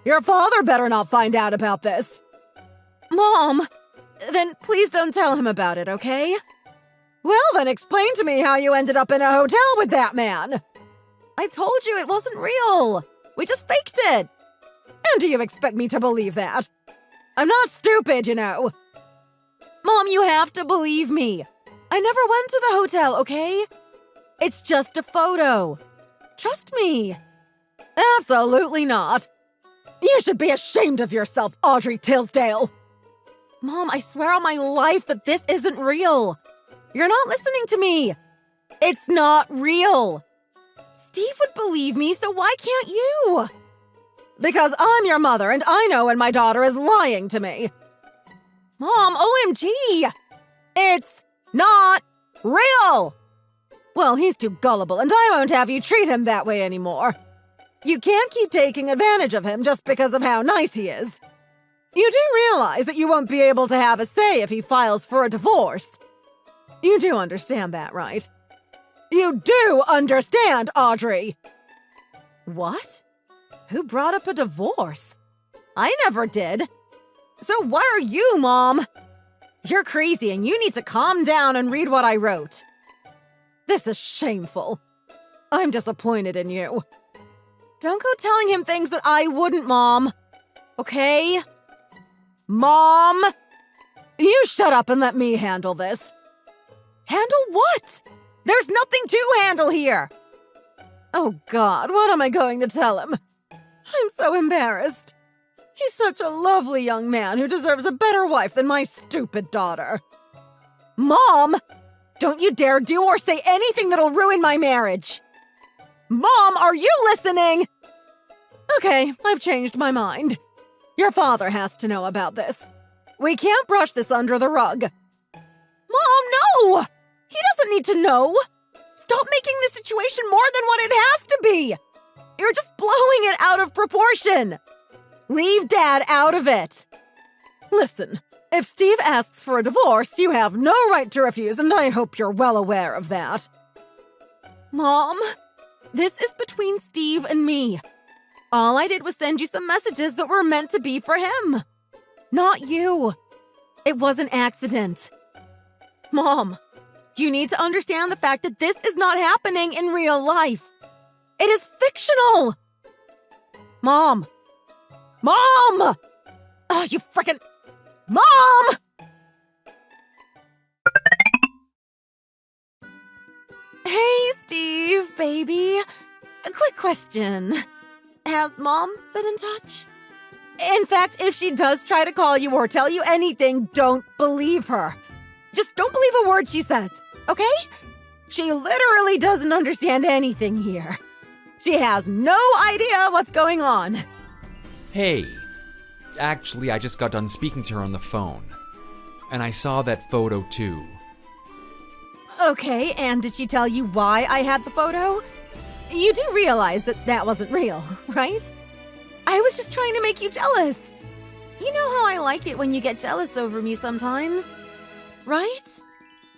Your father better not find out about this. Mom, then please don't tell him about it, okay? Well, then explain to me how you ended up in a hotel with that man. I told you it wasn't real. We just faked it. And do you expect me to believe that? I'm not stupid, you know. Mom, you have to believe me. I never went to the hotel, okay? It's just a photo. Trust me. Absolutely not. You should be ashamed of yourself, Audrey Tisdale. Mom, I swear on my life that this isn't real. You're not listening to me. It's not real. Steve would believe me, so why can't you? Because I'm your mother, and I know when my daughter is lying to me. Mom, OMG! It's not real! Well, he's too gullible, and I won't have you treat him that way anymore. You can't keep taking advantage of him just because of how nice he is. You do realize that you won't be able to have a say if he files for a divorce. You do understand that, right? You do understand, Audrey! What? Who brought up a divorce? I never did. So why are you, Mom? You're crazy and you need to calm down and read what I wrote. This is shameful. I'm disappointed in you. Don't go telling him things that I wouldn't, Mom. Okay? Mom! You shut up and let me handle this. Handle what? There's nothing to handle here. Oh, God, what am I going to tell him? I'm so embarrassed. He's such a lovely young man who deserves a better wife than my stupid daughter. Mom! Don't you dare do or say anything that'll ruin my marriage. Mom, are you listening? Okay, I've changed my mind. Your father has to know about this. We can't brush this under the rug. Mom, no! He doesn't need to know. Stop making this situation more than what it has to be. You're just blowing it out of proportion. Leave Dad out of it. Listen, if Steve asks for a divorce, you have no right to refuse, and I hope you're well aware of that. Mom, this is between Steve and me. All I did was send you some messages that were meant to be for him. Not you. It was an accident. Mom, you need to understand the fact that this is not happening in real life. It is fictional. Mom. Mom! Oh, you frickin'... Mom! Hey, Steve, baby. quick question. Has Mom been in touch? In fact, if she does try to call you or tell you anything, don't believe her. Just don't believe a word she says, okay? She literally doesn't understand anything here. She has no idea what's going on. Hey, actually, I just got done speaking to her on the phone. And I saw that photo too. Okay, and did she tell you why I had the photo? You do realize that that wasn't real, right? I was just trying to make you jealous. You know how I like it when you get jealous over me sometimes, right?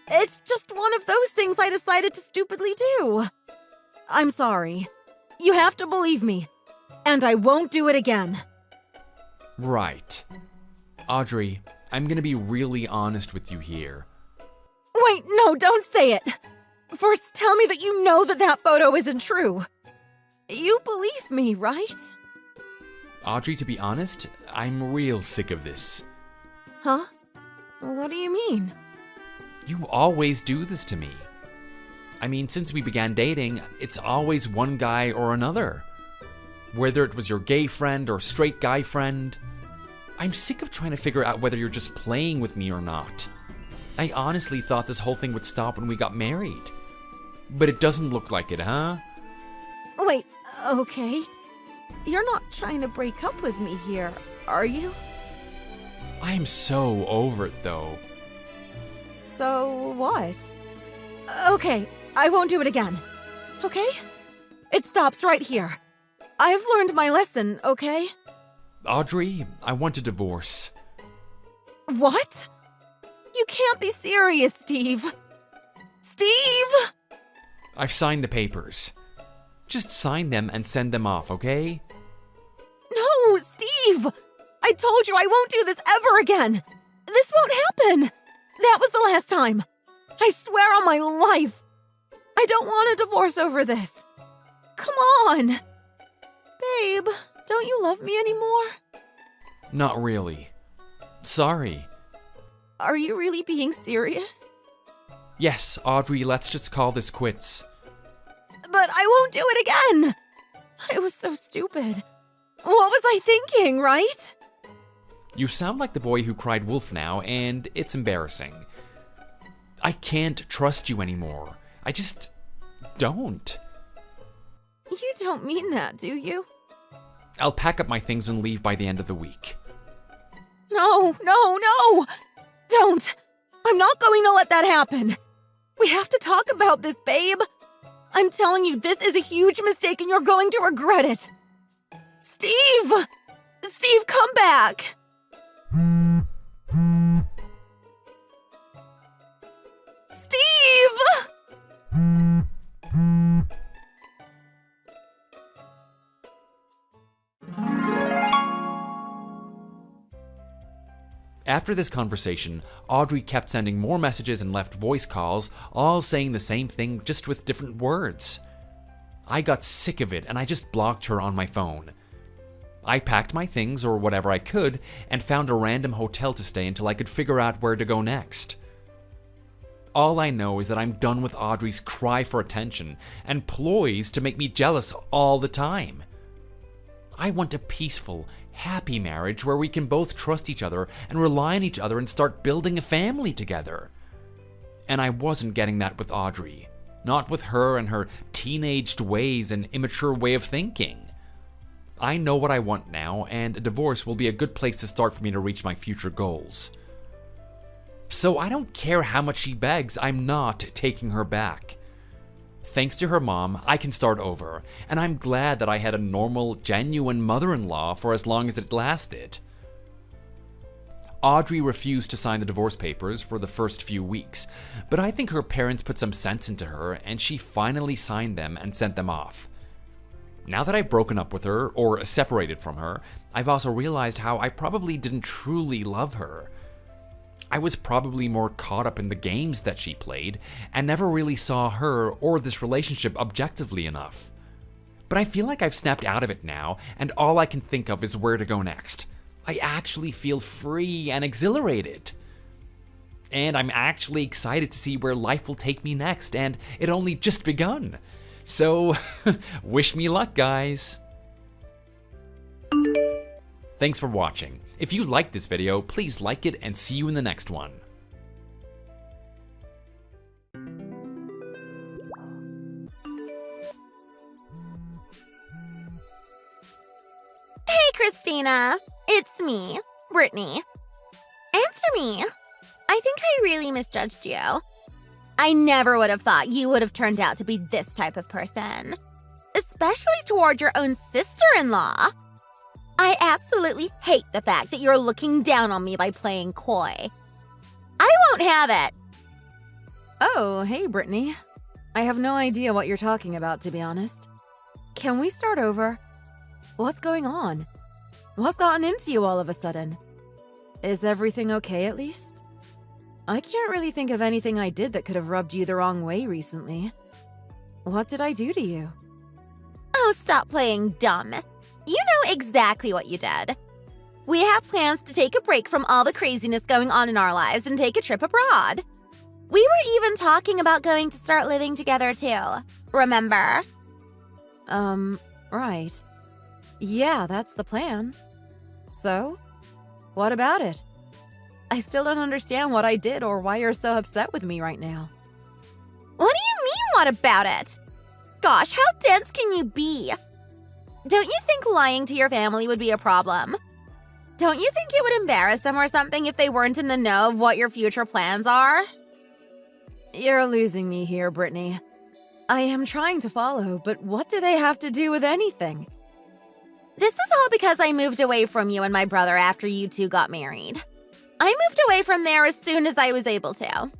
It's just one of those things I decided to stupidly do. I'm sorry. You have to believe me, and I won't do it again. Right. Audrey, I'm gonna be really honest with you here. Wait, no, don't say it. First, tell me that you know that that photo isn't true. You believe me, right? Audrey, to be honest, I'm real sick of this. Huh? What do you mean? You always do this to me. I mean, since we began dating, it's always one guy or another. Whether it was your gay friend or straight guy friend. I'm sick of trying to figure out whether you're just playing with me or not. I honestly thought this whole thing would stop when we got married. But it doesn't look like it, huh? Wait, okay. You're not trying to break up with me here, are you? I'm so over it, though. So what? Okay, I won't do it again. Okay? It stops right here. I've learned my lesson, okay? Audrey, I want a divorce. What? You can't be serious, Steve. Steve! I've signed the papers. Just sign them and send them off, okay? No, Steve! I told you I won't do this ever again! This won't happen! That was the last time! I swear on my life! I don't want a divorce over this! Come on! Babe, don't you love me anymore? Not really. Sorry. Are you really being serious? Yes, Audrey, let's just call this quits. But I won't do it again! I was so stupid. What was I thinking, right? You sound like the boy who cried wolf now, and it's embarrassing. I can't trust you anymore. I just don't. You don't mean that, do you? I'll pack up my things and leave by the end of the week. No, no, no! Don't! I'm not going to let that happen. We have to talk about this, babe. I'm telling you, this is a huge mistake and you're going to regret it. Steve! Steve, come back! Steve! After this conversation, Audrey kept sending more messages and left voice calls, all saying the same thing, just with different words. I got sick of it and I just blocked her on my phone. I packed my things, or whatever I could, and found a random hotel to stay until I could figure out where to go next. All I know is that I'm done with Audrey's cry for attention and ploys to make me jealous all the time. I want a peaceful, happy marriage where we can both trust each other and rely on each other and start building a family together. And I wasn't getting that with Audrey. Not with her and her teenaged ways and immature way of thinking. I know what I want now, and a divorce will be a good place to start for me to reach my future goals. So I don't care how much she begs, I'm not taking her back. Thanks to her mom, I can start over, and I'm glad that I had a normal, genuine mother-in-law for as long as it lasted. Audrey refused to sign the divorce papers for the first few weeks, but I think her parents put some sense into her, and she finally signed them and sent them off. Now that I've broken up with her, or separated from her, I've also realized how I probably didn't truly love her. I was probably more caught up in the games that she played, and never really saw her or this relationship objectively enough. But I feel like I've snapped out of it now, and all I can think of is where to go next. I actually feel free and exhilarated. And I'm actually excited to see where life will take me next, and it only just begun. So, wish me luck, guys. Thanks for watching. If you liked this video, please like it and see you in the next one. Hey, Christina. It's me, Brittany. Answer me. I think I really misjudged you. I never would have thought you would have turned out to be this type of person. Especially toward your own sister-in-law. I absolutely hate the fact that you're looking down on me by playing coy. I won't have it. Oh, hey, Brittany. I have no idea what you're talking about, to be honest. Can we start over? What's going on? What's gotten into you all of a sudden? Is everything okay, at least? I can't really think of anything I did that could have rubbed you the wrong way recently. What did I do to you? Oh, stop playing dumb. You know exactly what you did. We have plans to take a break from all the craziness going on in our lives and take a trip abroad. We were even talking about going to start living together too. Remember? Right. Yeah, that's the plan. So, what about it? I still don't understand what I did or why you're so upset with me right now. What do you mean, what about it? Gosh, how dense can you be? Don't you think lying to your family would be a problem? Don't you think it would embarrass them or something if they weren't in the know of what your future plans are? You're losing me here, Brittany. I am trying to follow, but what do they have to do with anything? This is all because I moved away from you and my brother after you two got married. I moved away from there as soon as I was able to.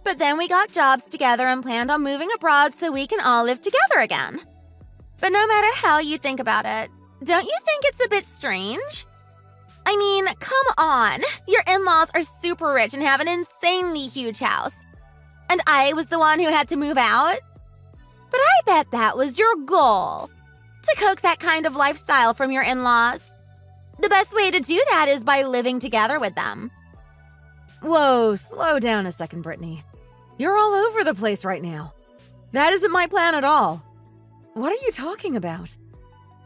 But then we got jobs together and planned on moving abroad so we can all live together again. But no matter how you think about it, don't you think it's a bit strange? I mean, come on. Your in-laws are super rich and have an insanely huge house. And I was the one who had to move out? But I bet that was your goal. To coax that kind of lifestyle from your in-laws. The best way to do that is by living together with them. Whoa, slow down a second, Brittany. You're all over the place right now. That isn't my plan at all. What are you talking about?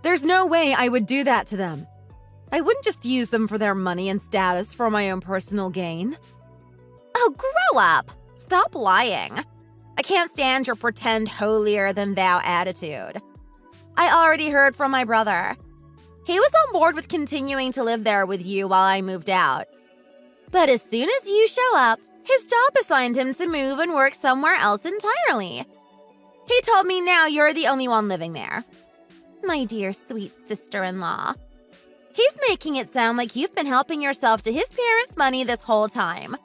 There's no way I would do that to them. I wouldn't just use them for their money and status for my own personal gain. Oh, grow up. Stop lying. I can't stand your pretend holier-than-thou attitude. I already heard from my brother. He was on board with continuing to live there with you while I moved out. But as soon as you show up, his job assigned him to move and work somewhere else entirely. He told me now you're the only one living there. My dear sweet sister-in-law. He's making it sound like you've been helping yourself to his parents' money this whole time.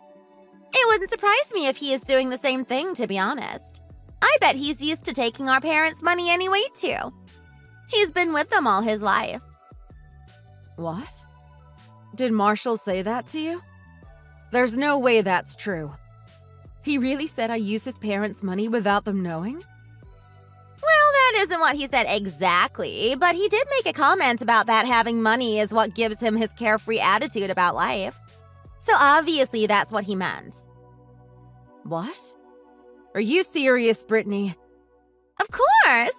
It wouldn't surprise me if he is doing the same thing, to be honest. I bet he's used to taking our parents' money anyway, too. He's been with them all his life. What? Did Marshall say that to you? There's no way that's true. He really said I used his parents' money without them knowing? Well, that isn't what he said exactly, but he did make a comment about that having money is what gives him his carefree attitude about life. So obviously that's what he meant. What? Are you serious, Brittany? Of course!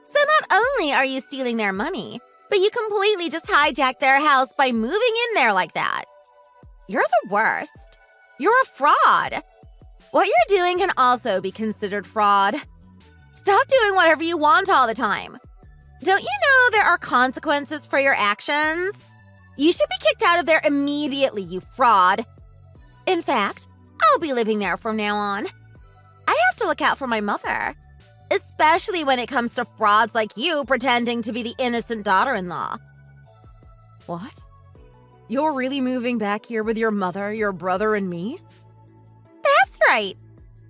So not only are you stealing their money, but you completely just hijacked their house by moving in there like that. You're the worst. You're a fraud. What you're doing can also be considered fraud. Stop doing whatever you want all the time. Don't you know there are consequences for your actions? You should be kicked out of there immediately, you fraud. In fact, I'll be living there from now on. I have to look out for my mother, especially when it comes to frauds like you pretending to be the innocent daughter-in-law. What? You're really moving back here with your mother, your brother, and me? That's right.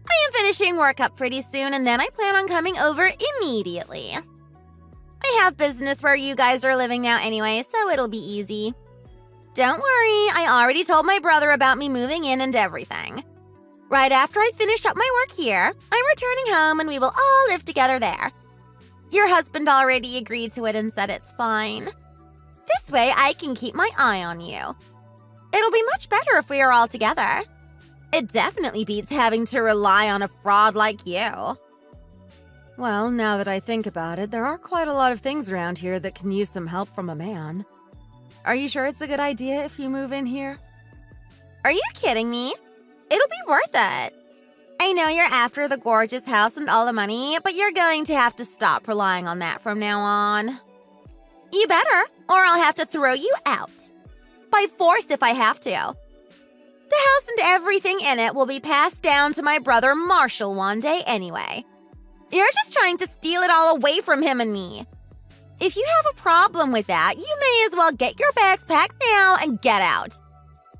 I am finishing work up pretty soon, and then I plan on coming over immediately. I have business where you guys are living now anyway, so it'll be easy. Don't worry, I already told my brother about me moving in and everything. Right after I finish up my work here, I'm returning home and we will all live together there. Your husband already agreed to it and said it's fine. This way I can keep my eye on you. It'll be much better if we are all together. It definitely beats having to rely on a fraud like you. Well, now that I think about it, there are quite a lot of things around here that can use some help from a man. Are you sure it's a good idea if you move in here? Are you kidding me? It'll be worth it. I know you're after the gorgeous house and all the money, but you're going to have to stop relying on that from now on. You better, or I'll have to throw you out. By force if I have to. The house and everything in it will be passed down to my brother Marshall one day anyway. You're just trying to steal it all away from him and me. If you have a problem with that, you may as well get your bags packed now and get out.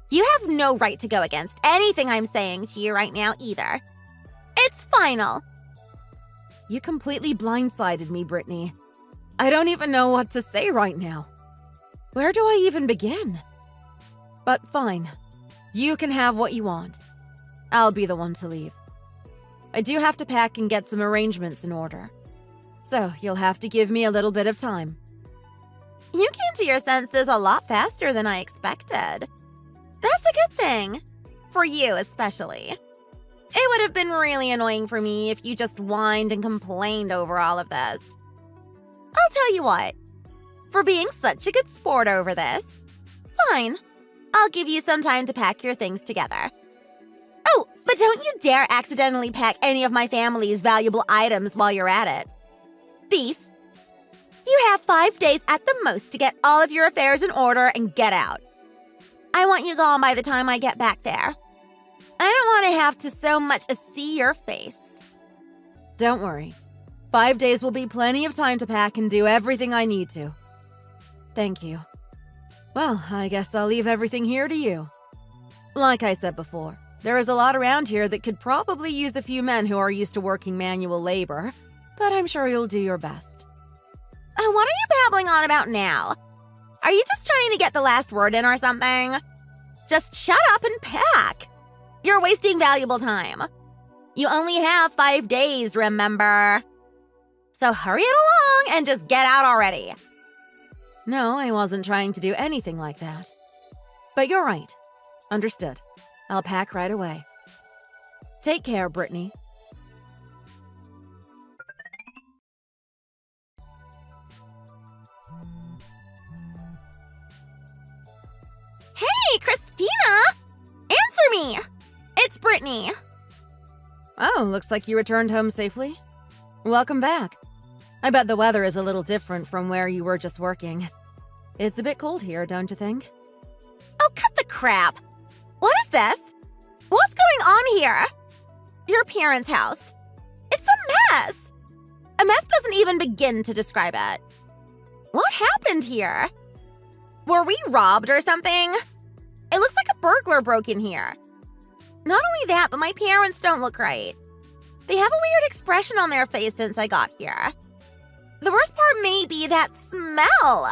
You have no right to go against anything I'm saying to you right now either. It's final. You completely blindsided me, Brittany. I don't even know what to say right now. Where do I even begin? But fine. You can have what you want. I'll be the one to leave. I do have to pack and get some arrangements in order. So you'll have to give me a little bit of time. You came to your senses a lot faster than I expected. That's a good thing. For you, especially. It would have been really annoying for me if you just whined and complained over all of this. I'll tell you what. For being such a good sport over this, fine. I'll give you some time to pack your things together. Oh, but don't you dare accidentally pack any of my family's valuable items while you're at it. Thief. You have 5 days at the most to get all of your affairs in order and get out. I want you gone by the time I get back there. I don't want to have to so much as see your face. Don't worry. 5 days will be plenty of time to pack and do everything I need to. Thank you. Well, I guess I'll leave everything here to you. Like I said before, there is a lot around here that could probably use a few men who are used to working manual labor, but I'm sure you'll do your best. What are you babbling on about now? Are you just trying to get the last word in or something? Just shut up and pack. You're wasting valuable time. You only have 5 days, remember? So hurry it along and just get out already. No, I wasn't trying to do anything like that. But you're right. Understood. I'll pack right away. Take care, Brittany. Hey, Christina! Answer me! It's Brittany. Oh, looks like you returned home safely. Welcome back. I bet the weather is a little different from where you were just working. It's a bit cold here, don't you think? Oh, cut the crap. What is this? What's going on here? Your parents' house. It's a mess. A mess doesn't even begin to describe it. What happened here? Were we robbed or something? It looks like a burglar broke in here. Not only that, but my parents don't look right. They have a weird expression on their face since I got here. The worst part may be that smell.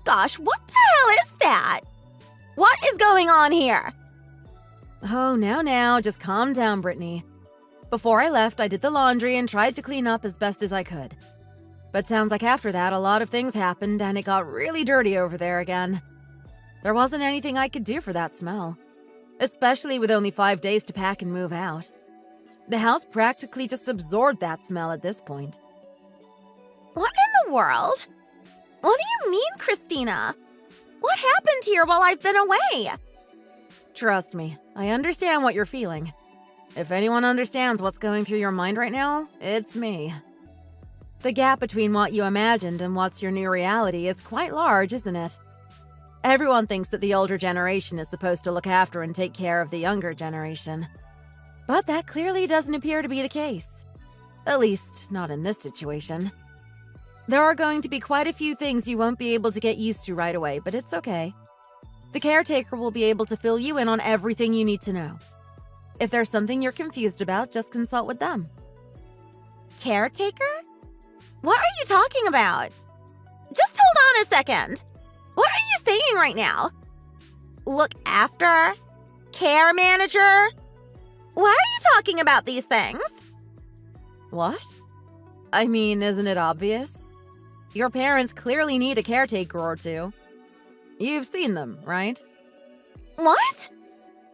Gosh, what the hell is that? What is going on here? Oh, now, just calm down, Brittany. Before I left, I did the laundry and tried to clean up as best as I could. But sounds like after that, a lot of things happened and it got really dirty over there again. There wasn't anything I could do for that smell, especially with only 5 days to pack and move out. The house practically just absorbed that smell at this point. What in the world? What do you mean, Christina? What happened here while I've been away? Trust me, I understand what you're feeling. If anyone understands what's going through your mind right now, it's me. The gap between what you imagined and what's your new reality is quite large, isn't it? Everyone thinks that the older generation is supposed to look after and take care of the younger generation. But that clearly doesn't appear to be the case. At least, not in this situation. There are going to be quite a few things you won't be able to get used to right away, but it's okay. The caretaker will be able to fill you in on everything you need to know. If there's something you're confused about, just consult with them. Caretaker? What are you talking about? Just hold on a second. What are you saying right now? Look after? Care manager? Why are you talking about these things? What? I mean, isn't it obvious? Your parents clearly need a caretaker or two. You've seen them, right? What?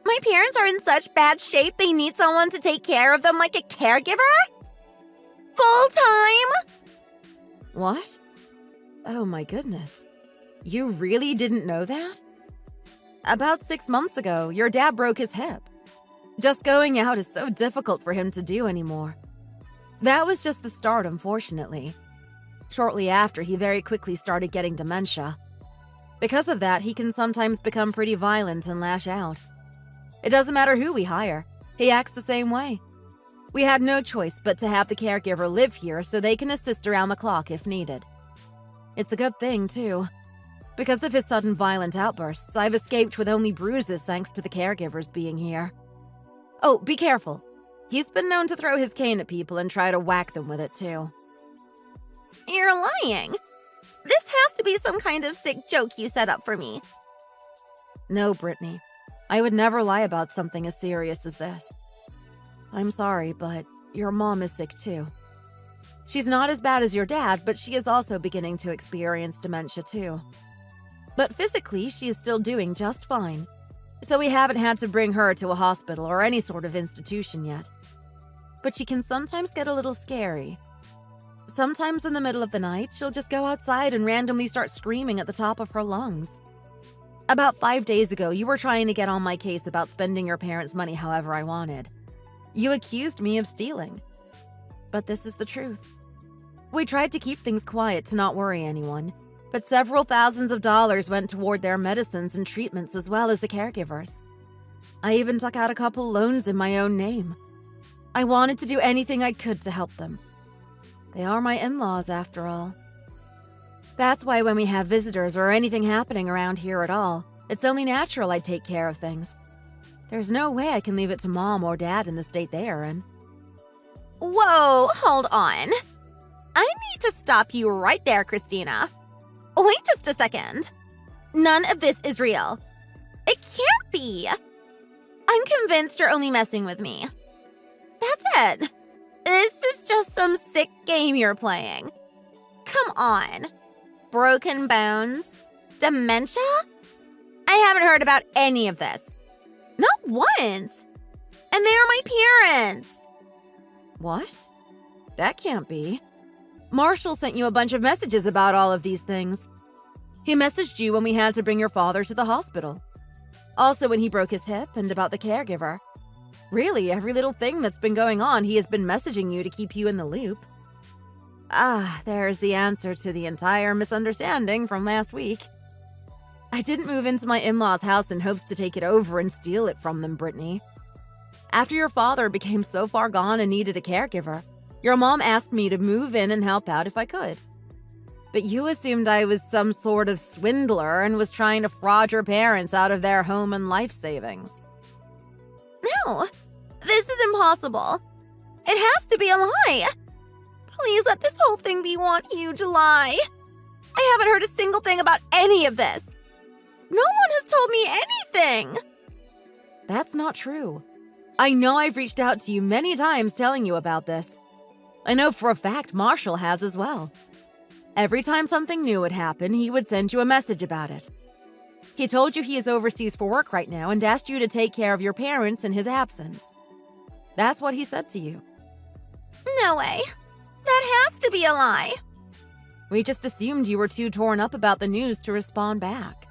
My parents are in such bad shape they need someone to take care of them like a caregiver? Full-time? What? Oh my goodness. You really didn't know that? About 6 months ago, your dad broke his hip. Just going out is so difficult for him to do anymore. That was just the start, unfortunately. Shortly after, he very quickly started getting dementia. Because of that, he can sometimes become pretty violent and lash out. It doesn't matter who we hire, he acts the same way. We had no choice but to have the caregiver live here so they can assist around the clock if needed. It's a good thing, too. Because of his sudden violent outbursts, I've escaped with only bruises thanks to the caregivers being here. Oh, be careful. He's been known to throw his cane at people and try to whack them with it, too. You're lying. This has to be some kind of sick joke you set up for me. No, Brittany. I would never lie about something as serious as this. I'm sorry, but your mom is sick, too. She's not as bad as your dad, but she is also beginning to experience dementia, too. But physically, she is still doing just fine. So we haven't had to bring her to a hospital or any sort of institution yet. But she can sometimes get a little scary. Sometimes in the middle of the night, she'll just go outside and randomly start screaming at the top of her lungs. About 5 days ago, you were trying to get on my case about spending your parents' money however I wanted. You accused me of stealing. But this is the truth. We tried to keep things quiet to not worry anyone, but several thousands of dollars went toward their medicines and treatments as well as the caregivers. I even took out a couple loans in my own name. I wanted to do anything I could to help them. They are my in-laws, after all. That's why when we have visitors or anything happening around here at all, it's only natural I take care of things. There's no way I can leave it to Mom or Dad in the state they are in. Whoa, hold on. I need to stop you right there, Christina. Wait just a second. None of this is real. It can't be. I'm convinced you're only messing with me. That's it. This is just some sick game you're playing. Come on. Broken bones? Dementia? I haven't heard about any of this. Not once. And they are my parents. What? That can't be. Marshall sent you a bunch of messages about all of these things. He messaged you when we had to bring your father to the hospital. Also when he broke his hip and about the caregiver. Really, every little thing that's been going on, he has been messaging you to keep you in the loop. Ah, there's the answer to the entire misunderstanding from last week. I didn't move into my in-laws' house in hopes to take it over and steal it from them, Brittany. After your father became so far gone and needed a caregiver, your mom asked me to move in and help out if I could. But you assumed I was some sort of swindler and was trying to fraud your parents out of their home and life savings. No, this is impossible. It has to be a lie. Please let this whole thing be one huge lie. I haven't heard a single thing about any of this. No one has told me anything. That's not true. I know I've reached out to you many times telling you about this. I know for a fact Marshall has as well. Every time something new would happen, he would send you a message about it. He told you he is overseas for work right now and asked you to take care of your parents in his absence. That's what he said to you. No way. That has to be a lie. We just assumed you were too torn up about the news to respond back.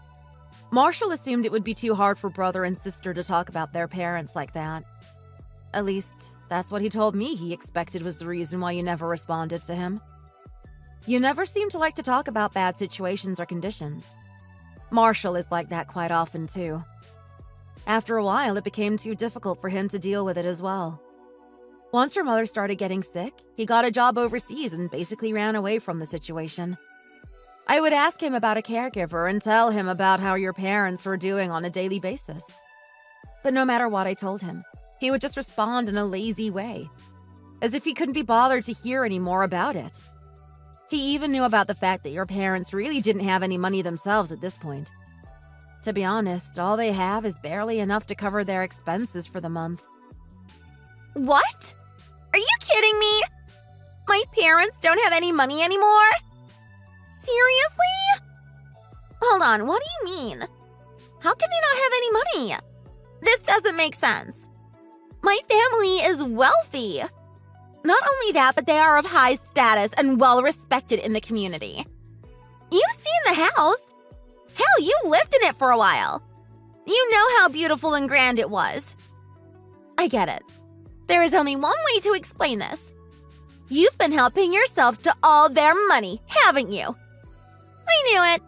Marshall assumed it would be too hard for brother and sister to talk about their parents like that. At least, that's what he told me he expected was the reason why you never responded to him. You never seem to like to talk about bad situations or conditions. Marshall is like that quite often, too. After a while, it became too difficult for him to deal with it as well. Once your mother started getting sick, he got a job overseas and basically ran away from the situation. I would ask him about a caregiver and tell him about how your parents were doing on a daily basis. But no matter what I told him, he would just respond in a lazy way, as if he couldn't be bothered to hear any more about it. He even knew about the fact that your parents really didn't have any money themselves at this point. To be honest, all they have is barely enough to cover their expenses for the month. What? Are you kidding me? My parents don't have any money anymore? Seriously? Hold on, what do you mean? How can they not have any money? This doesn't make sense. My family is wealthy. Not only that, but they are of high status and well-respected in the community. You've seen the house. Hell, you lived in it for a while. You know how beautiful and grand it was. I get it. There is only one way to explain this. You've been helping yourself to all their money, haven't you? I knew it.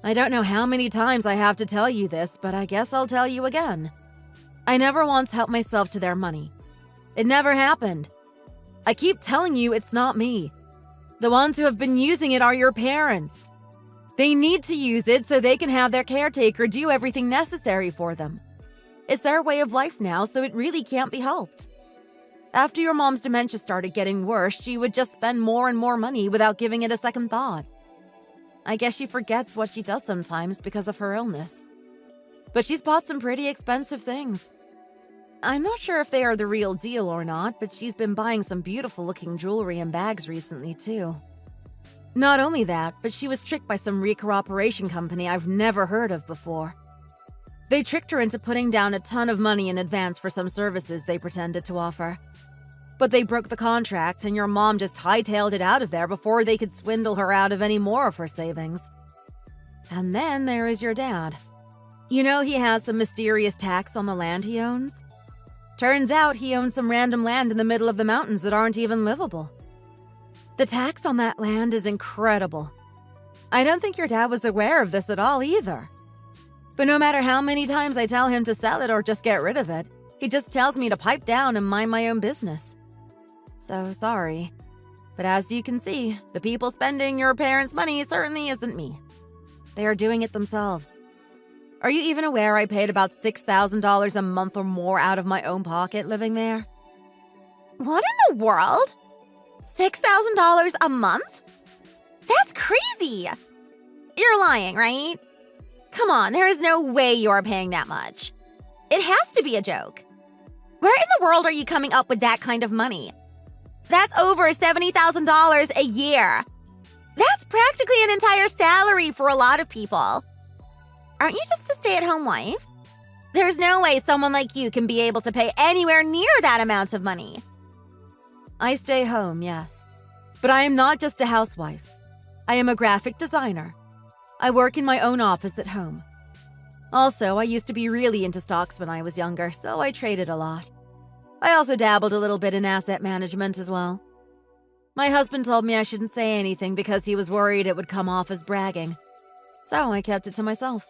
I don't know how many times I have to tell you this, but I guess I'll tell you again. I never once helped myself to their money. It never happened. I keep telling you it's not me. The ones who have been using it are your parents. They need to use it so they can have their caretaker do everything necessary for them. It's their way of life now, so it really can't be helped. After your mom's dementia started getting worse, she would just spend more and more money without giving it a second thought. I guess she forgets what she does sometimes because of her illness. But she's bought some pretty expensive things. I'm not sure if they are the real deal or not, but she's been buying some beautiful-looking jewelry and bags recently, too. Not only that, but she was tricked by some recooperation company I've never heard of before. They tricked her into putting down a ton of money in advance for some services they pretended to offer. But they broke the contract, and your mom just hightailed it out of there before they could swindle her out of any more of her savings. And then there is your dad. You know he has some mysterious tax on the land he owns? Turns out he owns some random land in the middle of the mountains that aren't even livable. The tax on that land is incredible. I don't think your dad was aware of this at all either. But no matter how many times I tell him to sell it or just get rid of it, he just tells me to pipe down and mind my own business. So sorry. But as you can see, the people spending your parents' money certainly isn't me. They are doing it themselves. Are you even aware I paid about $6,000 a month or more out of my own pocket living there? What in the world? $6,000 a month? That's crazy! You're lying, right? Come on, there is no way you're paying that much. It has to be a joke. Where in the world are you coming up with that kind of money? That's over $70,000 a year. That's practically an entire salary for a lot of people. Aren't you just a stay-at-home wife? There's no way someone like you can be able to pay anywhere near that amount of money. I stay home, yes. But I am not just a housewife. I am a graphic designer. I work in my own office at home. Also, I used to be really into stocks when I was younger, so I traded a lot. I also dabbled a little bit in asset management as well. My husband told me I shouldn't say anything because he was worried it would come off as bragging. So I kept it to myself.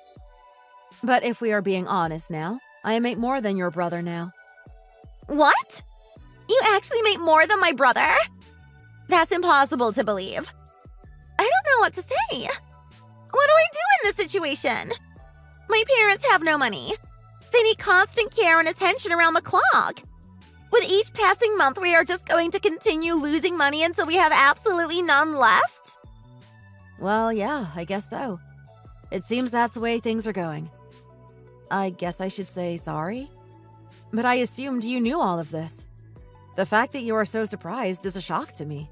But if we are being honest now, I make more than your brother now. What? You actually make more than my brother? That's impossible to believe. I don't know what to say. What do I do in this situation? My parents have no money. They need constant care and attention around the clock. With each passing month, we are just going to continue losing money until we have absolutely none left? Well, yeah, I guess so. It seems that's the way things are going. I guess I should say sorry? But I assumed you knew all of this. The fact that you are so surprised is a shock to me.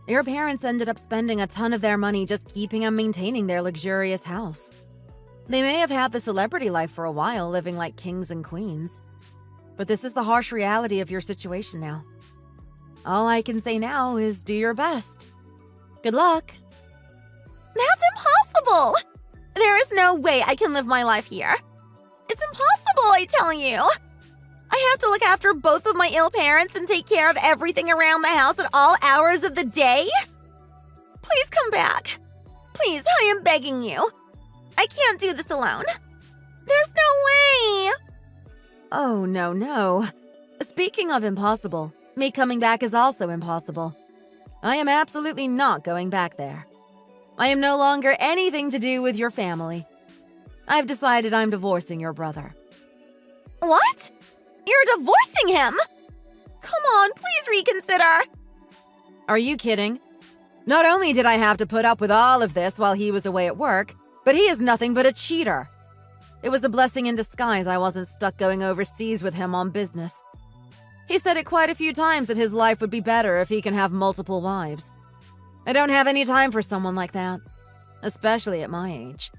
Your parents ended up spending a ton of their money just keeping and maintaining their luxurious house. They may have had the celebrity life for a while, living like kings and queens. But this is the harsh reality of your situation now. All I can say now is do your best. Good luck. That's impossible! There is no way I can live my life here. It's impossible, I tell you. I have to look after both of my ill parents and take care of everything around the house at all hours of the day. Please come back. Please, I am begging you. I can't do this alone. There's no way. Oh, no. Speaking of impossible, me coming back is also impossible. I am absolutely not going back there. I am no longer anything to do with your family. I've decided I'm divorcing your brother. What? You're divorcing him? Come on, please reconsider. Are you kidding? Not only did I have to put up with all of this while he was away at work, but he is nothing but a cheater. It was a blessing in disguise I wasn't stuck going overseas with him on business. He said it quite a few times that his life would be better if he can have multiple wives. I don't have any time for someone like that, especially at my age.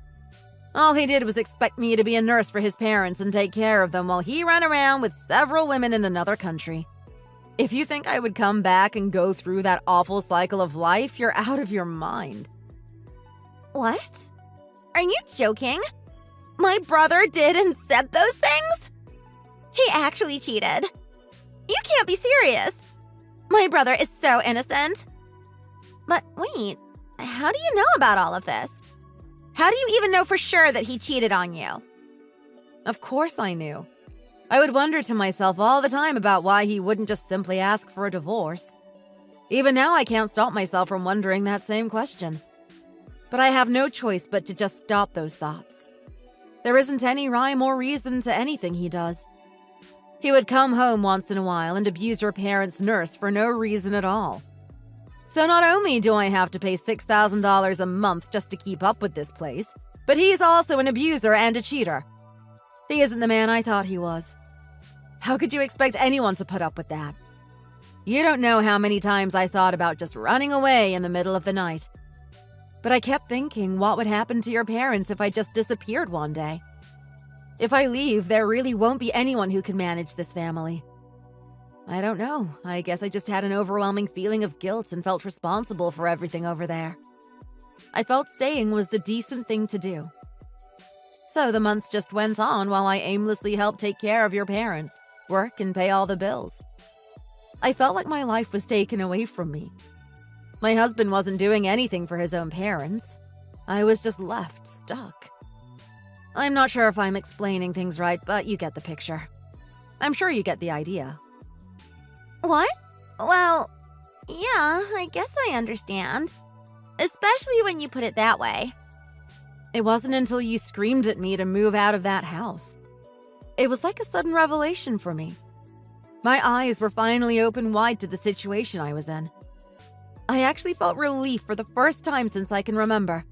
All he did was expect me to be a nurse for his parents and take care of them while he ran around with several women in another country. If you think I would come back and go through that awful cycle of life, you're out of your mind. What? Are you joking? My brother did and said those things? He actually cheated. You can't be serious. My brother is so innocent. But wait, how do you know about all of this? How do you even know for sure that he cheated on you? Of course I knew. I would wonder to myself all the time about why he wouldn't just simply ask for a divorce. Even now, I can't stop myself from wondering that same question. But I have no choice but to just stop those thoughts. There isn't any rhyme or reason to anything he does. He would come home once in a while and abuse your parents' nurse for no reason at all. So not only do I have to pay $6,000 a month just to keep up with this place, but he's also an abuser and a cheater. He isn't the man I thought he was. How could you expect anyone to put up with that? You don't know how many times I thought about just running away in the middle of the night. But I kept thinking, what would happen to your parents if I just disappeared one day? If I leave, there really won't be anyone who can manage this family. I don't know. I guess I just had an overwhelming feeling of guilt and felt responsible for everything over there. I felt staying was the decent thing to do. So the months just went on while I aimlessly helped take care of your parents, work, and pay all the bills. I felt like my life was taken away from me. My husband wasn't doing anything for his own parents. I was just left stuck. I'm not sure if I'm explaining things right, but you get the picture. I'm sure you get the idea. What? Well, yeah, I guess I understand. Especially when you put it that way. It wasn't until you screamed at me to move out of that house. It was like a sudden revelation for me. My eyes were finally open wide to the situation I was in. I actually felt relief for the first time since I can remember.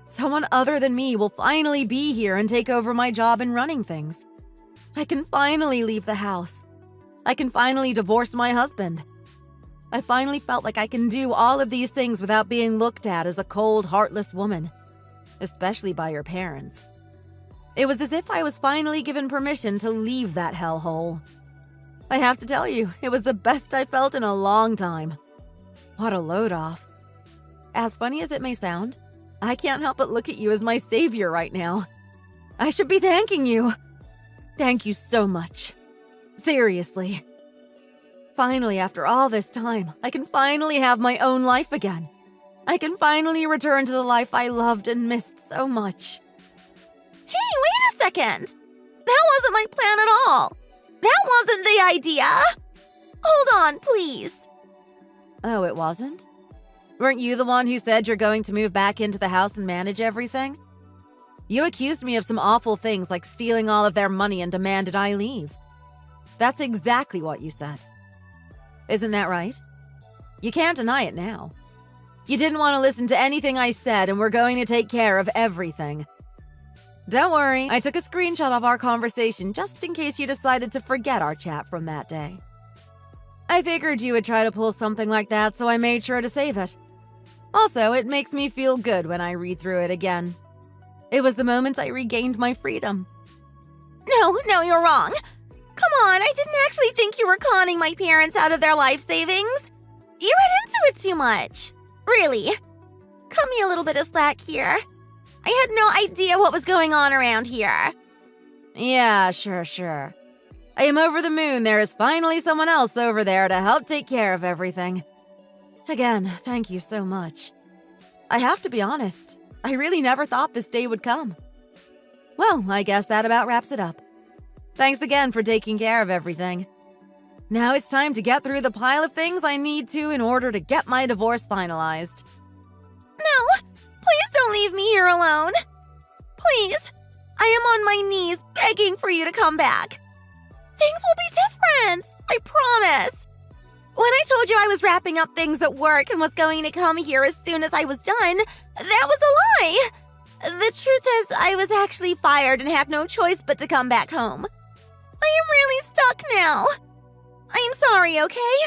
Someone other than me will finally be here and take over my job in running things. I can finally leave the house. I can finally divorce my husband. I finally felt like I can do all of these things without being looked at as a cold, heartless woman, especially by your parents. It was as if I was finally given permission to leave that hellhole. I have to tell you, it was the best I felt in a long time. What a load off. As funny as it may sound, I can't help but look at you as my savior right now. I should be thanking you. Thank you so much. Seriously. Finally, after all this time, I can finally have my own life again. I can finally return to the life I loved and missed so much. Hey, wait a second! That wasn't my plan at all! That wasn't the idea! Hold on, please. Oh, it wasn't? Weren't you the one who said you're going to move back into the house and manage everything? You accused me of some awful things like stealing all of their money and demanded I leave. That's exactly what you said. Isn't that right? You can't deny it now. You didn't want to listen to anything I said and we're going to take care of everything. Don't worry, I took a screenshot of our conversation just in case you decided to forget our chat from that day. I figured you would try to pull something like that, so I made sure to save it. Also, it makes me feel good when I read through it again. It was the moment I regained my freedom. No, you're wrong. Come on, I didn't actually think you were conning my parents out of their life savings. You read into it too much. Really. Cut me a little bit of slack here. I had no idea what was going on around here. Yeah, sure. I am over the moon there is finally someone else over there to help take care of everything. Again, thank you so much. I have to be honest, I really never thought this day would come. Well, I guess that about wraps it up. Thanks again for taking care of everything. Now it's time to get through the pile of things I need to in order to get my divorce finalized. No, please don't leave me here alone. Please, I am on my knees begging for you to come back. Things will be different, I promise. When I told you I was wrapping up things at work and was going to come here as soon as I was done, that was a lie. The truth is, I was actually fired and had no choice but to come back home. I am really stuck now. I'm sorry, okay?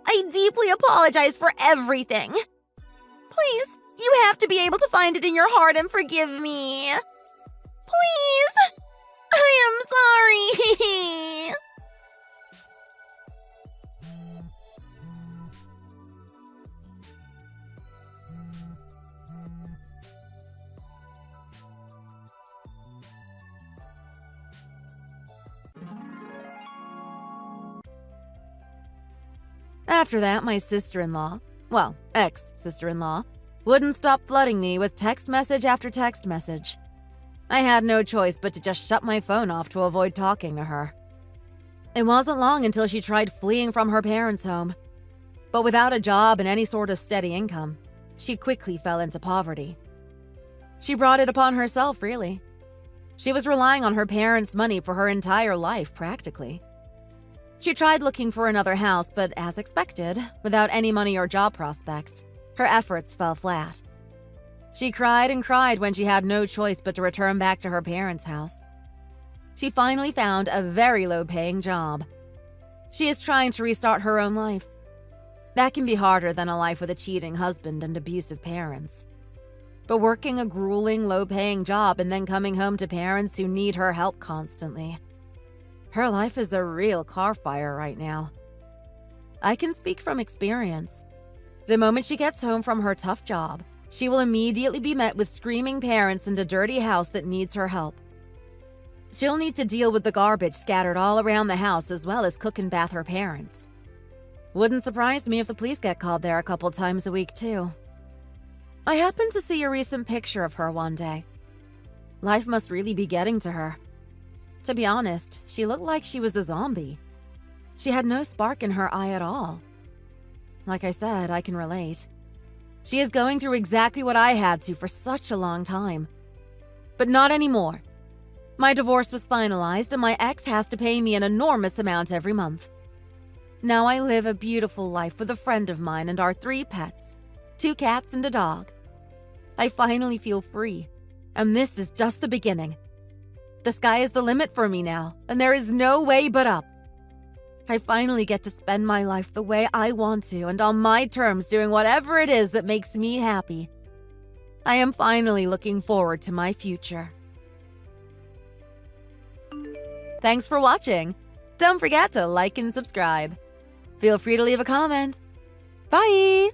I deeply apologize for everything. Please, you have to be able to find it in your heart and forgive me. Please! I am sorry! After that, my sister-in-law, well, ex-sister-in-law, wouldn't stop flooding me with text message after text message. I had no choice but to just shut my phone off to avoid talking to her. It wasn't long until she tried fleeing from her parents' home. But without a job and any sort of steady income, she quickly fell into poverty. She brought it upon herself, really. She was relying on her parents' money for her entire life, practically. She tried looking for another house, but as expected, without any money or job prospects, her efforts fell flat. She cried and cried when she had no choice but to return back to her parents' house. She finally found a very low-paying job. She is trying to restart her own life. That can be harder than a life with a cheating husband and abusive parents. But working a grueling, low-paying job and then coming home to parents who need her help constantly. Her life is a real car fire right now. I can speak from experience. The moment she gets home from her tough job, she will immediately be met with screaming parents and a dirty house that needs her help. She'll need to deal with the garbage scattered all around the house as well as cook and bath her parents. Wouldn't surprise me if the police get called there a couple times a week, too. I happened to see a recent picture of her one day. Life must really be getting to her. To be honest, she looked like she was a zombie. She had no spark in her eye at all. Like I said, I can relate. She is going through exactly what I had to for such a long time. But not anymore. My divorce was finalized and my ex has to pay me an enormous amount every month. Now I live a beautiful life with a friend of mine and our 3 pets, 2 cats and a dog. I finally feel free, and this is just the beginning. The sky is the limit for me now, and there is no way but up. I finally get to spend my life the way I want to and on my terms, doing whatever it is that makes me happy. I am finally looking forward to my future. Thanks for watching. Don't forget to like and subscribe. Feel free to leave a comment. Bye!